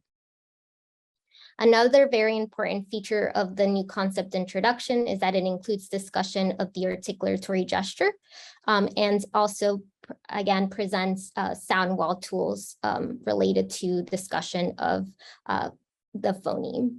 Another very important feature of the new concept introduction is that it includes discussion of the articulatory gesture, and also, again, presents sound wall tools related to discussion of the phoneme.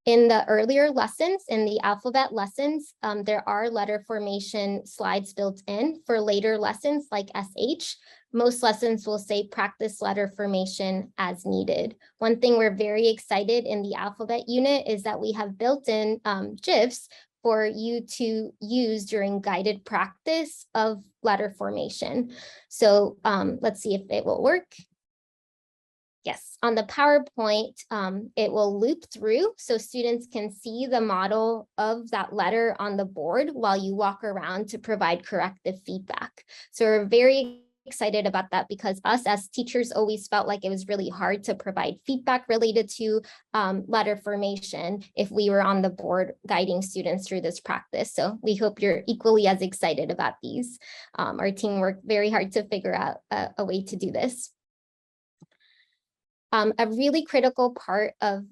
In the earlier lessons, in the alphabet lessons, there are letter formation slides built in. For later lessons like SH, most lessons will say practice letter formation as needed. One thing we're very excited in the alphabet unit is that we have built in GIFs for you to use during guided practice of letter formation. So let's see if it will work. Yes, on the PowerPoint, it will loop through so students can see the model of that letter on the board while you walk around to provide corrective feedback. So we're very excited about that because us as teachers always felt like it was really hard to provide feedback related to letter formation if we were on the board guiding students through this practice. So we hope you're equally as excited about these. Our team worked very hard to figure out a way to do this. A really critical part of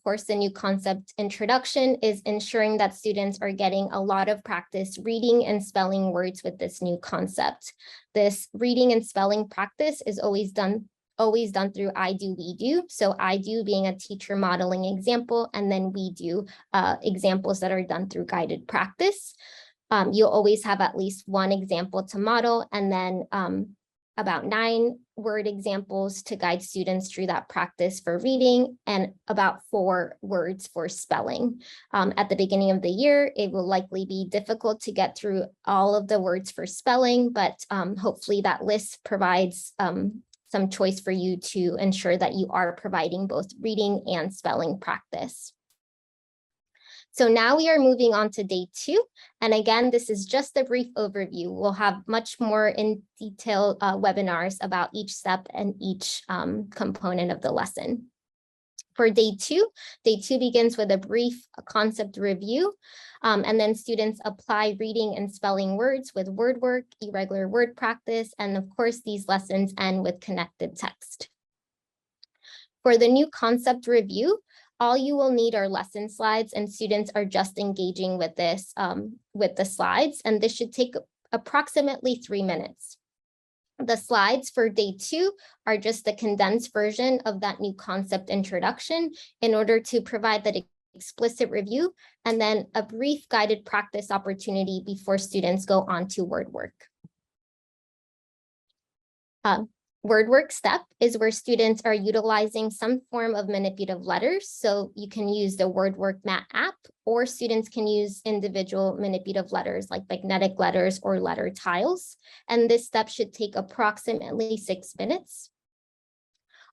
course, the new concept introduction is ensuring that students are getting a lot of practice reading and spelling words with this new concept. This reading and spelling practice is always done through I do, we do. So I do being a teacher modeling example, and then we do examples that are done through guided practice. You'll always have at least one example to model, and then about 9 word examples to guide students through that practice for reading, and about 4 words for spelling. At the beginning of the year, it will likely be difficult to get through all of the words for spelling, but hopefully that list provides some choice for you to ensure that you are providing both reading and spelling practice. So now we are moving on to day 2. And again, this is just a brief overview. We'll have much more in detail webinars about each step and each component of the lesson. For day 2 begins with a brief concept review, and then students apply reading and spelling words with word work, irregular word practice, and of course, these lessons end with connected text. For the new concept review, all you will need are lesson slides, and students are just engaging with this, with the slides, and this should take approximately 3 minutes. The slides for day 2 are just the condensed version of that new concept introduction in order to provide that explicit review, and then a brief guided practice opportunity before students go on to word work. Word work step is where students are utilizing some form of manipulative letters. So you can use the Word Work Mat app, or students can use individual manipulative letters like magnetic letters or letter tiles. And this step should take approximately 6 minutes.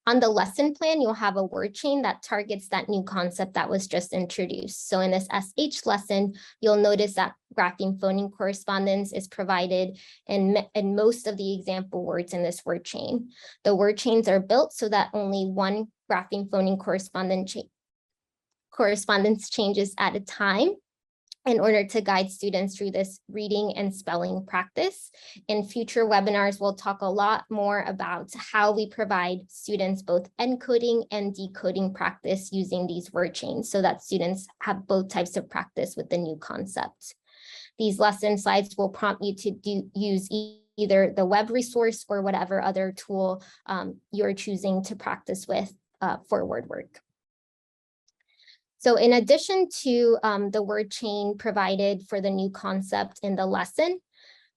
On the lesson plan, you'll have a word chain that targets that new concept that was just introduced. So in this SH lesson, you'll notice that grapheme phoneme correspondence is provided in most of the example words in this word chain. The word chains are built so that only one grapheme phoneme correspondence changes at a time, in order to guide students through this reading and spelling practice. In future webinars, we'll talk a lot more about how we provide students both encoding and decoding practice using these word chains so that students have both types of practice with the new concept. These lesson slides will prompt you to use either the web resource or whatever other tool you're choosing to practice with for word work. So in addition to the word chain provided for the new concept in the lesson,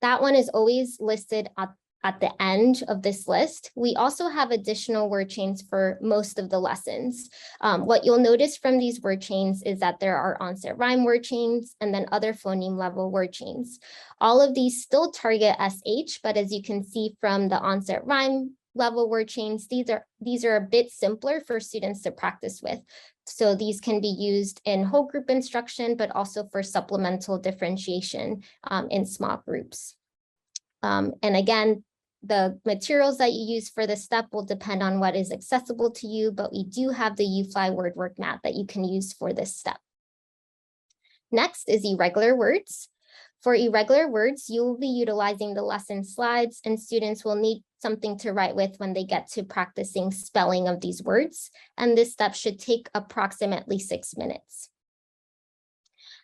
that one is always listed at the end of this list. We also have additional word chains for most of the lessons. What you'll notice from these word chains is that there are onset rhyme word chains and then other phoneme level word chains. All of these still target SH, but as you can see from the onset rhyme level word chains, these are a bit simpler for students to practice with. So these can be used in whole group instruction, but also for supplemental differentiation in small groups. And again, the materials that you use for this step will depend on what is accessible to you, but we do have the UFLI word work mat that you can use for this step. Next is irregular words. For irregular words, you will be utilizing the lesson slides, and students will need something to write with when they get to practicing spelling of these words. And this step should take approximately 6 minutes.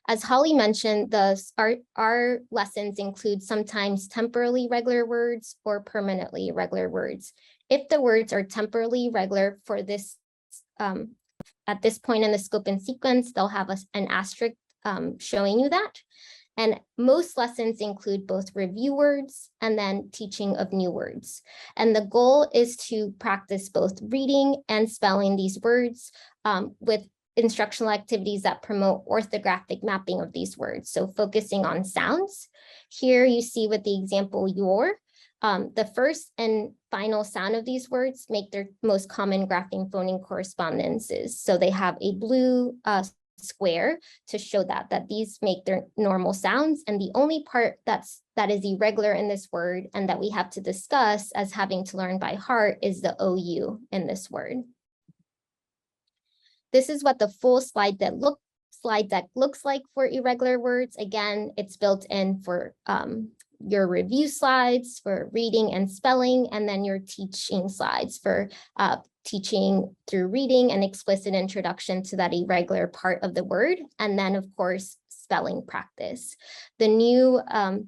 As Holly mentioned, our lessons include sometimes temporally regular words or permanently irregular words. If the words are temporally regular for this, at this point in the scope and sequence, they'll have an asterisk showing you that. And most lessons include both review words and then teaching of new words. And the goal is to practice both reading and spelling these words with instructional activities that promote orthographic mapping of these words. So focusing on sounds. Here you see with the example your, The first and final sound of these words make their most common grapheme phoneme correspondences. So they have a blue square to show that these make their normal sounds. And the only part that is irregular in this word and that we have to discuss as having to learn by heart is the OU in this word. This is what the full slide deck looks like for irregular words. Again, it's built in for your review slides for reading and spelling, and then your teaching slides for teaching through reading and explicit introduction to that irregular part of the word. And then of course, spelling practice. The new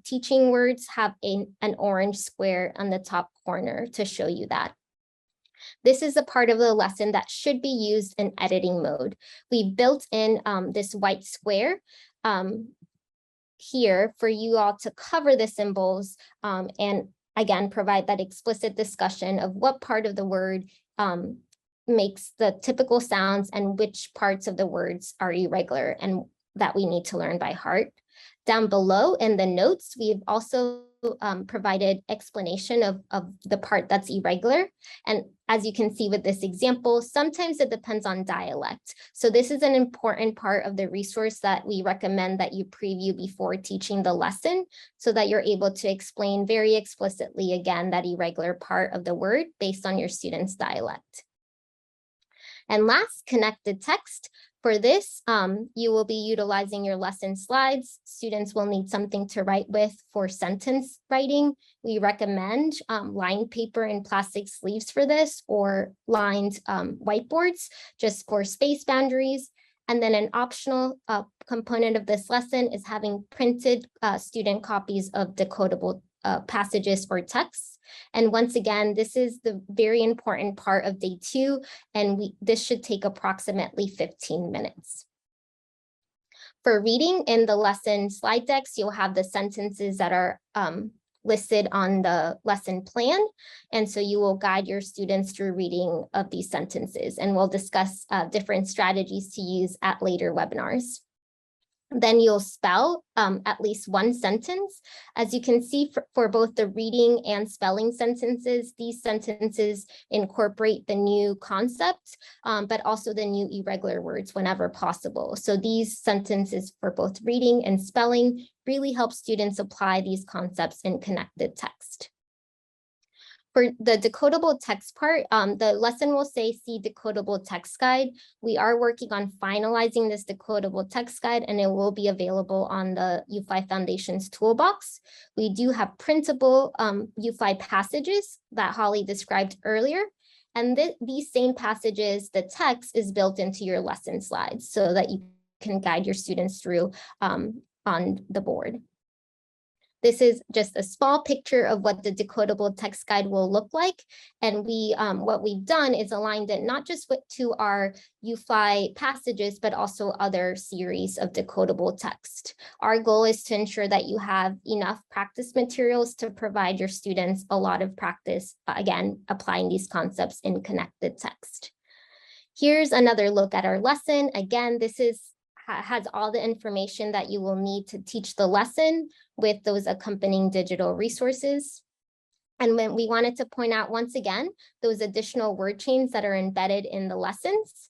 teaching words have an orange square on the top corner to show you that. This is a part of the lesson that should be used in editing mode. We built in this white square here for you all to cover the symbols and again, provide that explicit discussion of what part of the word makes the typical sounds and which parts of the words are irregular and that we need to learn by heart. Down below in the notes, we've also provided explanation of the part that's irregular. And as you can see with this example, sometimes it depends on dialect. So this is an important part of the resource that we recommend that you preview before teaching the lesson so that you're able to explain very explicitly again that irregular part of the word based on your student's dialect. And last, connected text. For this, you will be utilizing your lesson slides. Students will need something to write with for sentence writing. We recommend lined paper and plastic sleeves for this, or lined whiteboards just for space boundaries. And then an optional component of this lesson is having printed student copies of decodable passages or texts. And once again, this is the very important part of day 2, and this should take approximately 15 minutes. For reading in the lesson slide decks, you'll have the sentences that are listed on the lesson plan. And so you will guide your students through reading of these sentences, and we'll discuss different strategies to use at later webinars. Then you'll spell at least one sentence. As you can see for both the reading and spelling sentences, these sentences incorporate the new concept, but also the new irregular words whenever possible. So these sentences for both reading and spelling really help students apply these concepts in connected text. For the decodable text part, the lesson will say, see decodable text guide. We are working on finalizing this decodable text guide, and it will be available on the UFLI Foundations toolbox. We do have printable UFLI passages that Holly described earlier. And these same passages, the text is built into your lesson slides so that you can guide your students through on the board. This is just a small picture of what the decodable text guide will look like. And what we've done is aligned it not just to our UFLI passages, but also other series of decodable text. Our goal is to ensure that you have enough practice materials to provide your students a lot of practice, again, applying these concepts in connected text. Here's another look at our lesson. Again, this has all the information that you will need to teach the lesson with those accompanying digital resources. And when we wanted to point out once again, those additional word chains that are embedded in the lessons.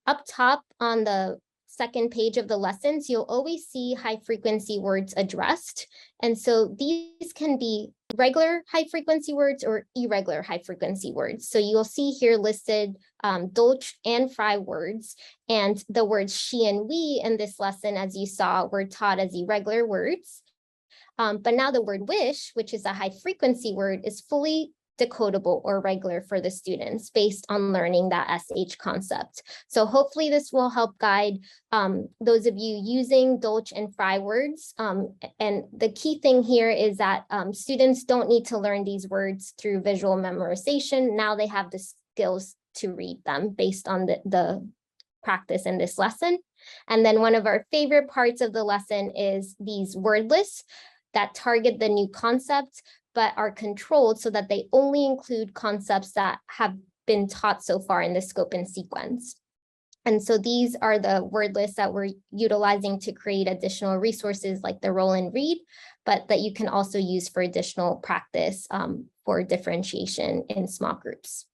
Up top on the second page of the lessons, you'll always see high frequency words addressed. And so these can be regular high frequency words or irregular high frequency words. So you'll see here listed Dolch and Fry words, and the words she and we in this lesson, as you saw, were taught as irregular words. But now the word wish, which is a high frequency word, is fully decodable or regular for the students based on learning that SH concept. So hopefully this will help guide those of you using Dolch and Fry words. And the key thing here is that students don't need to learn these words through visual memorization. Now they have the skills to read them based on the practice in this lesson. And then one of our favorite parts of the lesson is these word lists that target the new concept, but are controlled so that they only include concepts that have been taught so far in the scope and sequence. And so these are the word lists that we're utilizing to create additional resources like the roll and read, but that you can also use for additional practice for differentiation in small groups.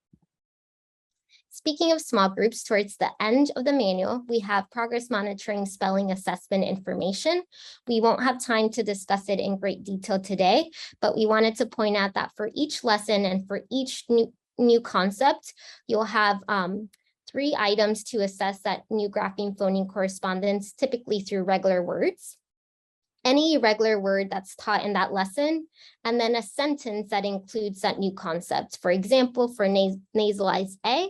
Speaking of small groups, towards the end of the manual, we have progress monitoring spelling assessment information. We won't have time to discuss it in great detail today, but we wanted to point out that for each lesson and for each new concept, you'll have 3 items to assess that new grapheme phoneme correspondence, typically through regular words, any irregular word that's taught in that lesson, and then a sentence that includes that new concept. For example, for nasalized A,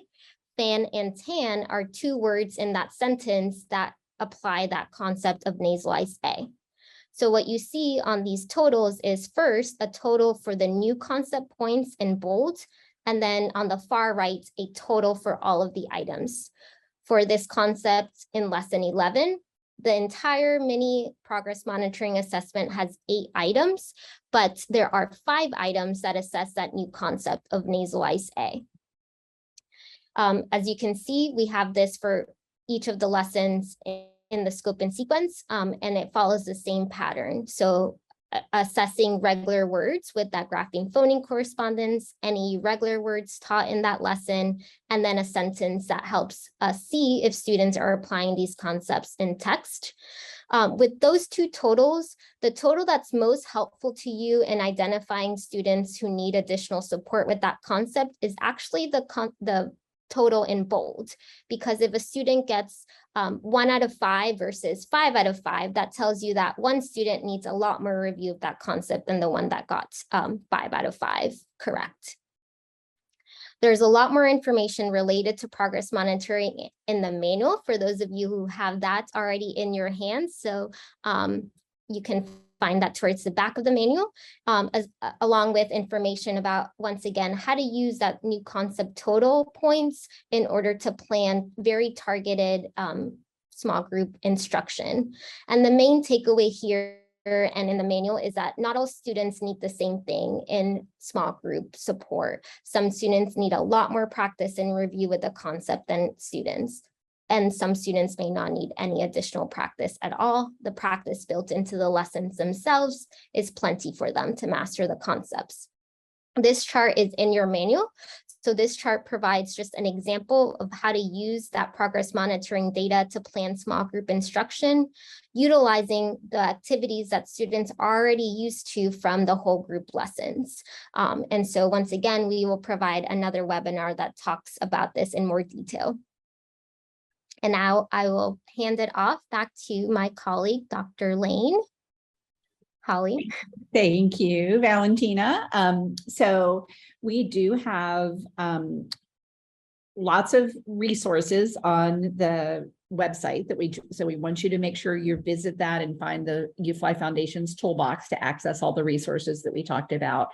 fan and tan are 2 words in that sentence that apply that concept of nasalized A. So what you see on these totals is first a total for the new concept points in bold, and then on the far right, a total for all of the items. For this concept in lesson 11, the entire mini progress monitoring assessment has 8 items, but there are 5 items that assess that new concept of nasalized A. As you can see, we have this for each of the lessons in the scope and sequence, and it follows the same pattern. So assessing regular words with that grapheme phoneme correspondence, any irregular words taught in that lesson, and then a sentence that helps us see if students are applying these concepts in text. With those 2 totals, the total that's most helpful to you in identifying students who need additional support with that concept is actually the total in bold, because if a student gets 1 out of 5 versus 5 out of 5, that tells you that one student needs a lot more review of that concept than the one that got 5 out of 5 correct. There's a lot more information related to progress monitoring in the manual for those of you who have that already in your hands. So you can find that towards the back of the manual, along with information about, once again, how to use that new concept total points in order to plan very targeted small group instruction. And the main takeaway here and in the manual is that not all students need the same thing in small group support. Some students need a lot more practice and review with the concept than students. And some students may not need any additional practice at all. The practice built into the lessons themselves is plenty for them to master the concepts. This chart is in your manual. So this chart provides just an example of how to use that progress monitoring data to plan small group instruction, utilizing the activities that students are already used to from the whole group lessons. And so once again, we will provide another webinar that talks about this in more detail. And now I will hand it off back to my colleague, Dr. Lane. Holly. Thank you, Valentina. So we do have lots of resources on the website that we want you to make sure you visit that and find the UFLI Foundations toolbox to access all the resources that we talked about.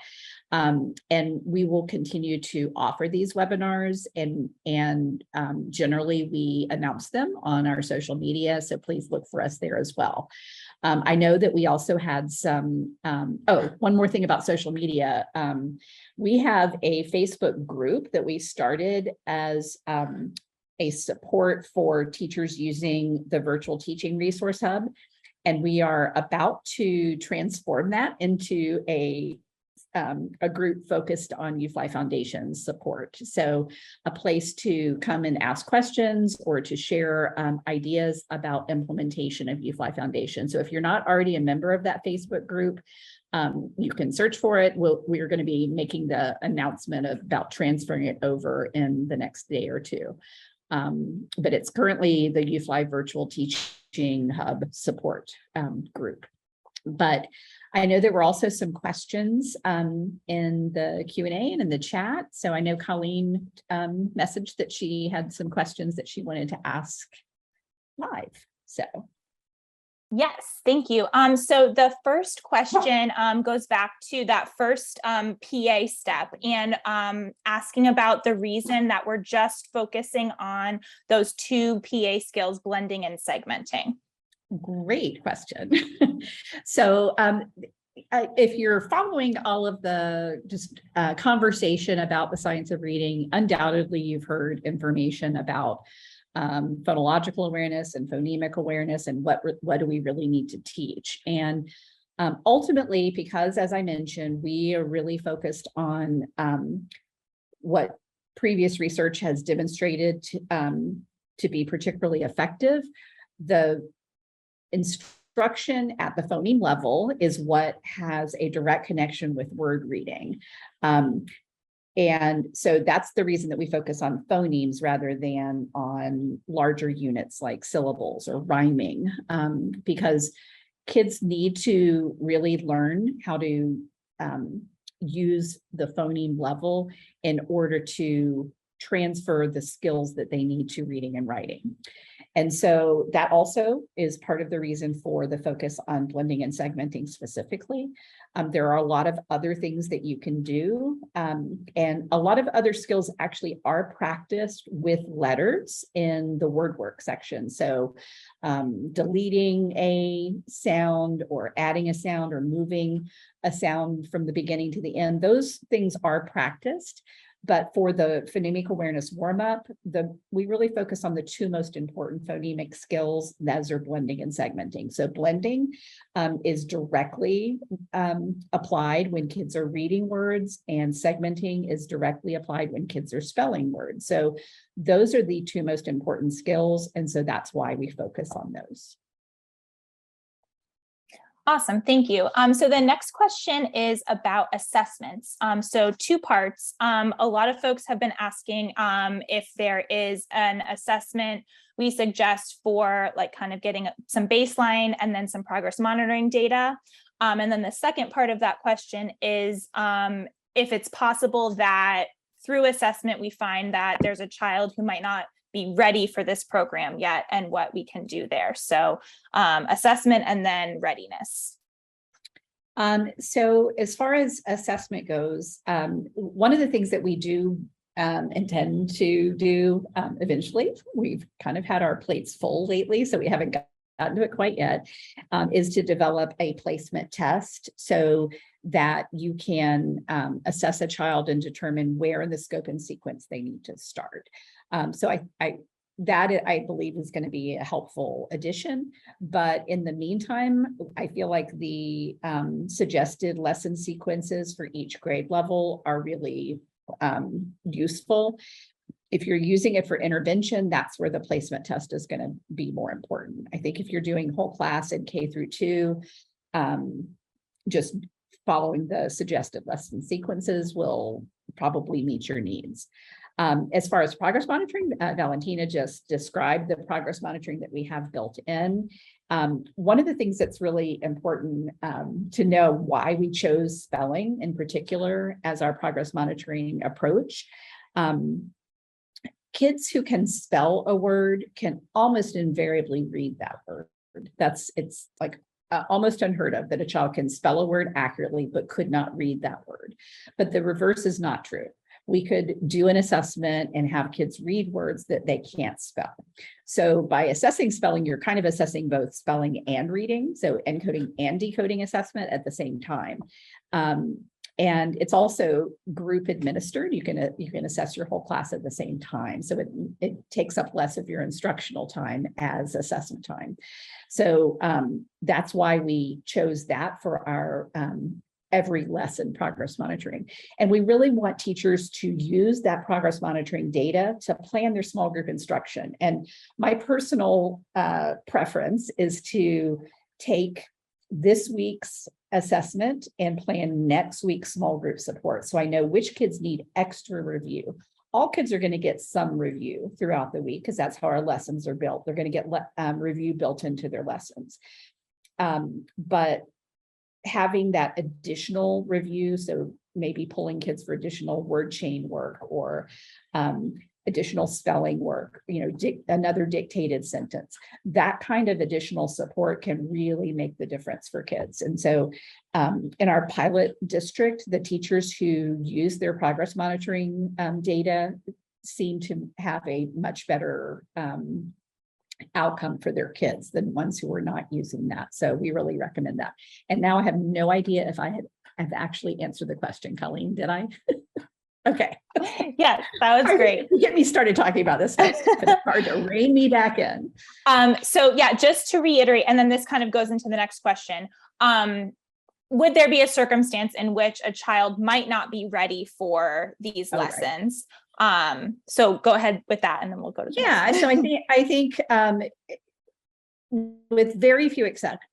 And we will continue to offer these webinars, and generally we announce them on our social media. So please look for us there as well. I know that we also had some, one more thing about social media. We have a Facebook group that we started as a support for teachers using the virtual teaching resource hub. And we are about to transform that into a group focused on UFLI Foundations support. So a place to come and ask questions or to share ideas about implementation of UFLI Foundation. So if you're not already a member of that Facebook group, you can search for it. We're going to be making the announcement about transferring it over in the next day or two. But it's currently the UFLI Virtual Teaching Hub support group. But I know there were also some questions in the Q&A and in the chat. So I know Colleen messaged that she had some questions that she wanted to ask live. So yes, thank you. So the first question goes back to that first PA step and asking about the reason that we're just focusing on those 2 PA skills, blending and segmenting. Great question. So if you're following all of the conversation about the science of reading, undoubtedly you've heard information about phonological awareness and phonemic awareness, and what do we really need to teach. And ultimately, because as I mentioned, we are really focused on what previous research has demonstrated to be particularly effective, the instruction at the phoneme level is what has a direct connection with word reading. And so that's the reason that we focus on phonemes rather than on larger units like syllables or rhyming, because kids need to really learn how to use the phoneme level in order to transfer the skills that they need to reading and writing. And so that also is part of the reason for the focus on blending and segmenting specifically. There are a lot of other things that you can do. And a lot of other skills actually are practiced with letters in the word work section. So deleting a sound or adding a sound or moving a sound from the beginning to the end, those things are practiced. But for the phonemic awareness warm-up, we really focus on the two most important phonemic skills, those are blending and segmenting. So blending is directly applied when kids are reading words, and segmenting is directly applied when kids are spelling words. So those are the two most important skills, and so that's why we focus on those. Awesome, thank you. So the next question is about assessments. So two parts. A lot of folks have been asking if there is an assessment we suggest for like kind of getting some baseline and then some progress monitoring data. And then the second part of that question is if it's possible that through assessment we find that there's a child who might not be ready for this program yet and what we can do there. So assessment and then readiness. So as far as assessment goes, one of the things that we do intend to do eventually, we've kind of had our plates full lately, so we haven't gotten to it quite yet, is to develop a placement test so that you can assess a child and determine where in the scope and sequence they need to start. So I believe is going to be a helpful addition, but in the meantime, I feel like the suggested lesson sequences for each grade level are really useful. If you're using it for intervention, that's where the placement test is going to be more important. I think if you're doing whole class in K through 2, just following the suggested lesson sequences will probably meet your needs. As far as progress monitoring, Valentina just described the progress monitoring that we have built in. One of the things that's really important to know why we chose spelling in particular as our progress monitoring approach. Kids who can spell a word can almost invariably read that word. It's like almost unheard of that a child can spell a word accurately but could not read that word. But the reverse is not true. We could do an assessment and have kids read words that they can't spell. So by assessing spelling, you're kind of assessing both spelling and reading, so encoding and decoding assessment at the same time. And it's also group administered. You can assess your whole class at the same time. So it takes up less of your instructional time as assessment time. So that's why we chose that for our every lesson progress monitoring. And we really want teachers to use that progress monitoring data to plan their small group instruction. And my personal preference is to take this week's assessment and plan next week's small group support. So I know which kids need extra review. All kids are going to get some review throughout the week because that's how our lessons are built. They're going to get review built into their lessons. But having that additional review, so maybe pulling kids for additional word chain work or additional spelling work, another dictated sentence, that kind of additional support can really make the difference for kids. And so in our pilot district, the teachers who use their progress monitoring data seem to have a much better outcome for their kids than ones who are not using that. So we really recommend that. And now I have no idea if I've actually answered the question, Colleen, did I? Okay. Yes, that was great. You get me started talking about this stuff, but it's hard to rein me back in. So yeah, just to reiterate, and then this kind of goes into the next question. Would there be a circumstance in which a child might not be ready for these lessons? Right. So go ahead with that, and then we'll go to the next. So I think with very few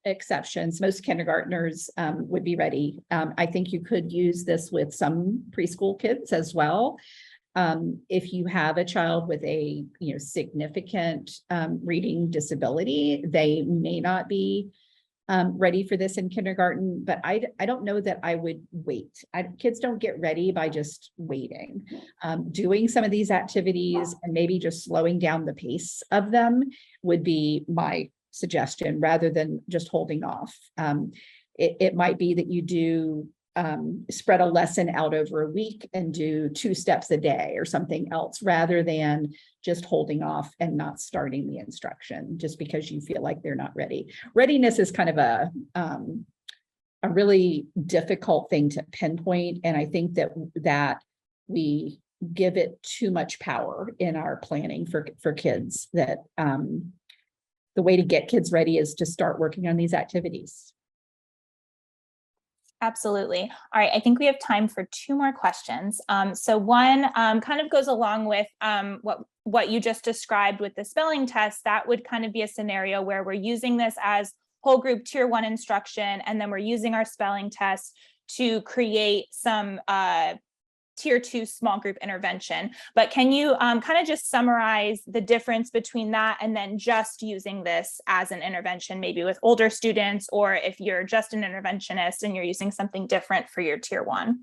exceptions, most kindergartners would be ready. I think you could use this with some preschool kids as well. If you have a child with a significant reading disability, they may not be ready for this in kindergarten, but I don't know that I would wait. Kids don't get ready by just waiting. Doing some of these activities and maybe just slowing down the pace of them would be my suggestion rather than just holding off. It might be that you do spread a lesson out over a week and do 2 steps a day or something else rather than just holding off and not starting the instruction just because you feel like they're not ready. Readiness is kind of a really difficult thing to pinpoint. And I think that we give it too much power in our planning for kids, that the way to get kids ready is to start working on these activities. Absolutely. All right. I think we have time for 2 more questions. So one kind of goes along with what you just described with the spelling test. That would kind of be a scenario where we're using this as whole group tier 1 instruction, and then we're using our spelling test to create some tier 2 small group intervention. But can you kind of just summarize the difference between that and then just using this as an intervention, maybe with older students, or if you're just an interventionist and you're using something different for your tier 1?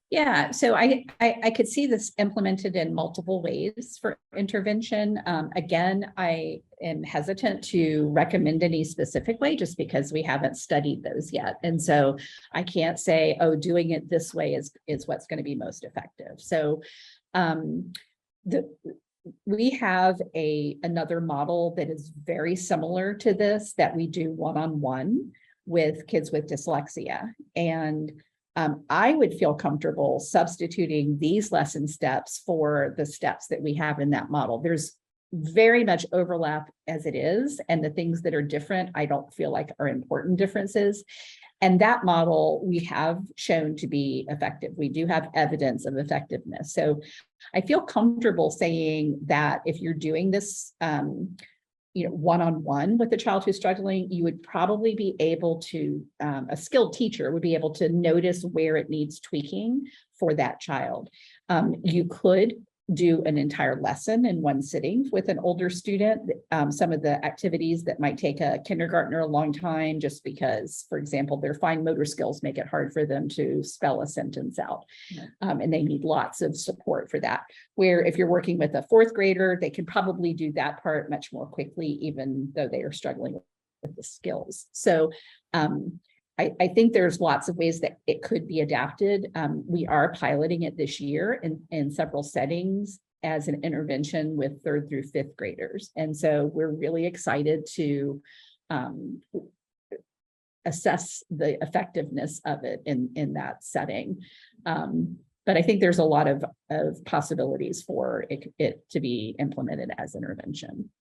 Yeah, so I could see this implemented in multiple ways for intervention. Again, I am hesitant to recommend any specific way just because we haven't studied those yet. And so I can't say, oh, doing it this way is what's going to be most effective. So we have another model that is very similar to this that we do one-on-one with kids with dyslexia. And I would feel comfortable substituting these lesson steps for the steps that we have in that model. There's very much overlap as it is, and the things that are different, I don't feel like are important differences. And that model we have shown to be effective. We do have evidence of effectiveness. So I feel comfortable saying that if you're doing this one-on-one with a child who's struggling, you would probably be able to, a skilled teacher would be able to notice where it needs tweaking for that child. You could do an entire lesson in one sitting with an older student. Some of the activities that might take a kindergartner a long time, just because, for example, their fine motor skills make it hard for them to spell a sentence out. And they need lots of support for that. Where if you're working with a 4th grader, they can probably do that part much more quickly, even though they are struggling with the skills. So I think there's lots of ways that it could be adapted. We are piloting it this year in several settings as an intervention with 3rd through 5th graders. And so we're really excited to assess the effectiveness of it in that setting. But I think there's a lot of possibilities for it to be implemented as intervention.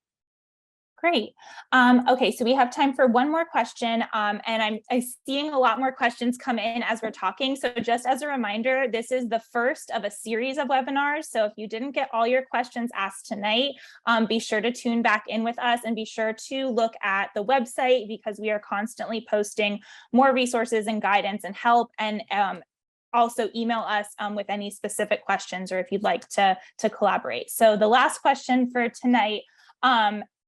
Great. Okay, so we have time for one more question, and I'm seeing a lot more questions come in as we're talking. So just as a reminder, this is the first of a series of webinars. So if you didn't get all your questions asked tonight, be sure to tune back in with us and be sure to look at the website, because we are constantly posting more resources and guidance and help, and also email us with any specific questions or if you'd like to collaborate. So the last question for tonight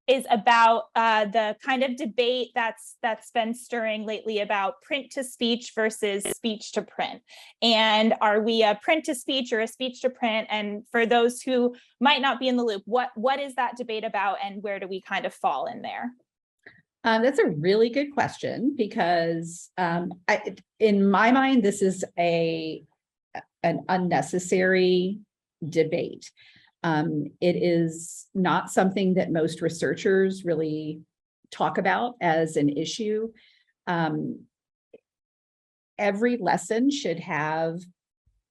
is about the kind of debate that's been stirring lately about print to speech versus speech to print. And are we a print to speech or a speech to print? And for those who might not be in the loop, what is that debate about, and where do we kind of fall in there? That's a really good question, because in my mind, this is an unnecessary debate. It is not something that most researchers really talk about as an issue. Every lesson should have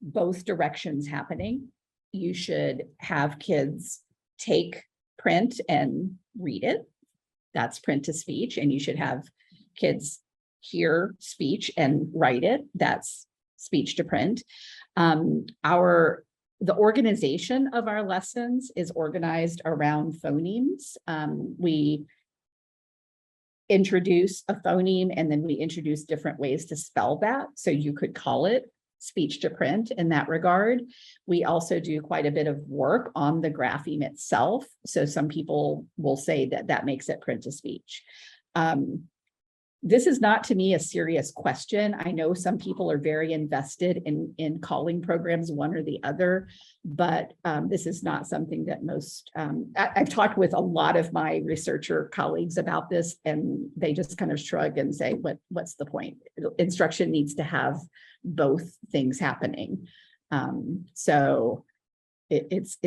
both directions happening. You should have kids take print and read it. That's print to speech. And you should have kids hear speech and write it. That's speech to print. The organization of our lessons is organized around phonemes. We introduce a phoneme and then we introduce different ways to spell that. So you could call it speech to print in that regard. We also do quite a bit of work on the grapheme itself. So some people will say that that makes it print to speech. This is not, to me, a serious question. I know some people are very invested in calling programs one or the other, but this is not something that most, I've talked with a lot of my researcher colleagues about this, and they just kind of shrug and say, what's the point? Instruction needs to have both things happening. So it's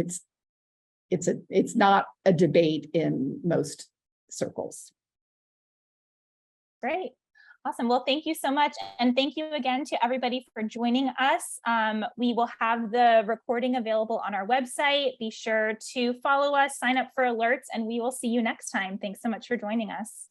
not a debate in most circles. Great. Awesome. Well, thank you so much. And thank you again to everybody for joining us. We will have the recording available on our website. Be sure to follow us, sign up for alerts, and we will see you next time. Thanks so much for joining us.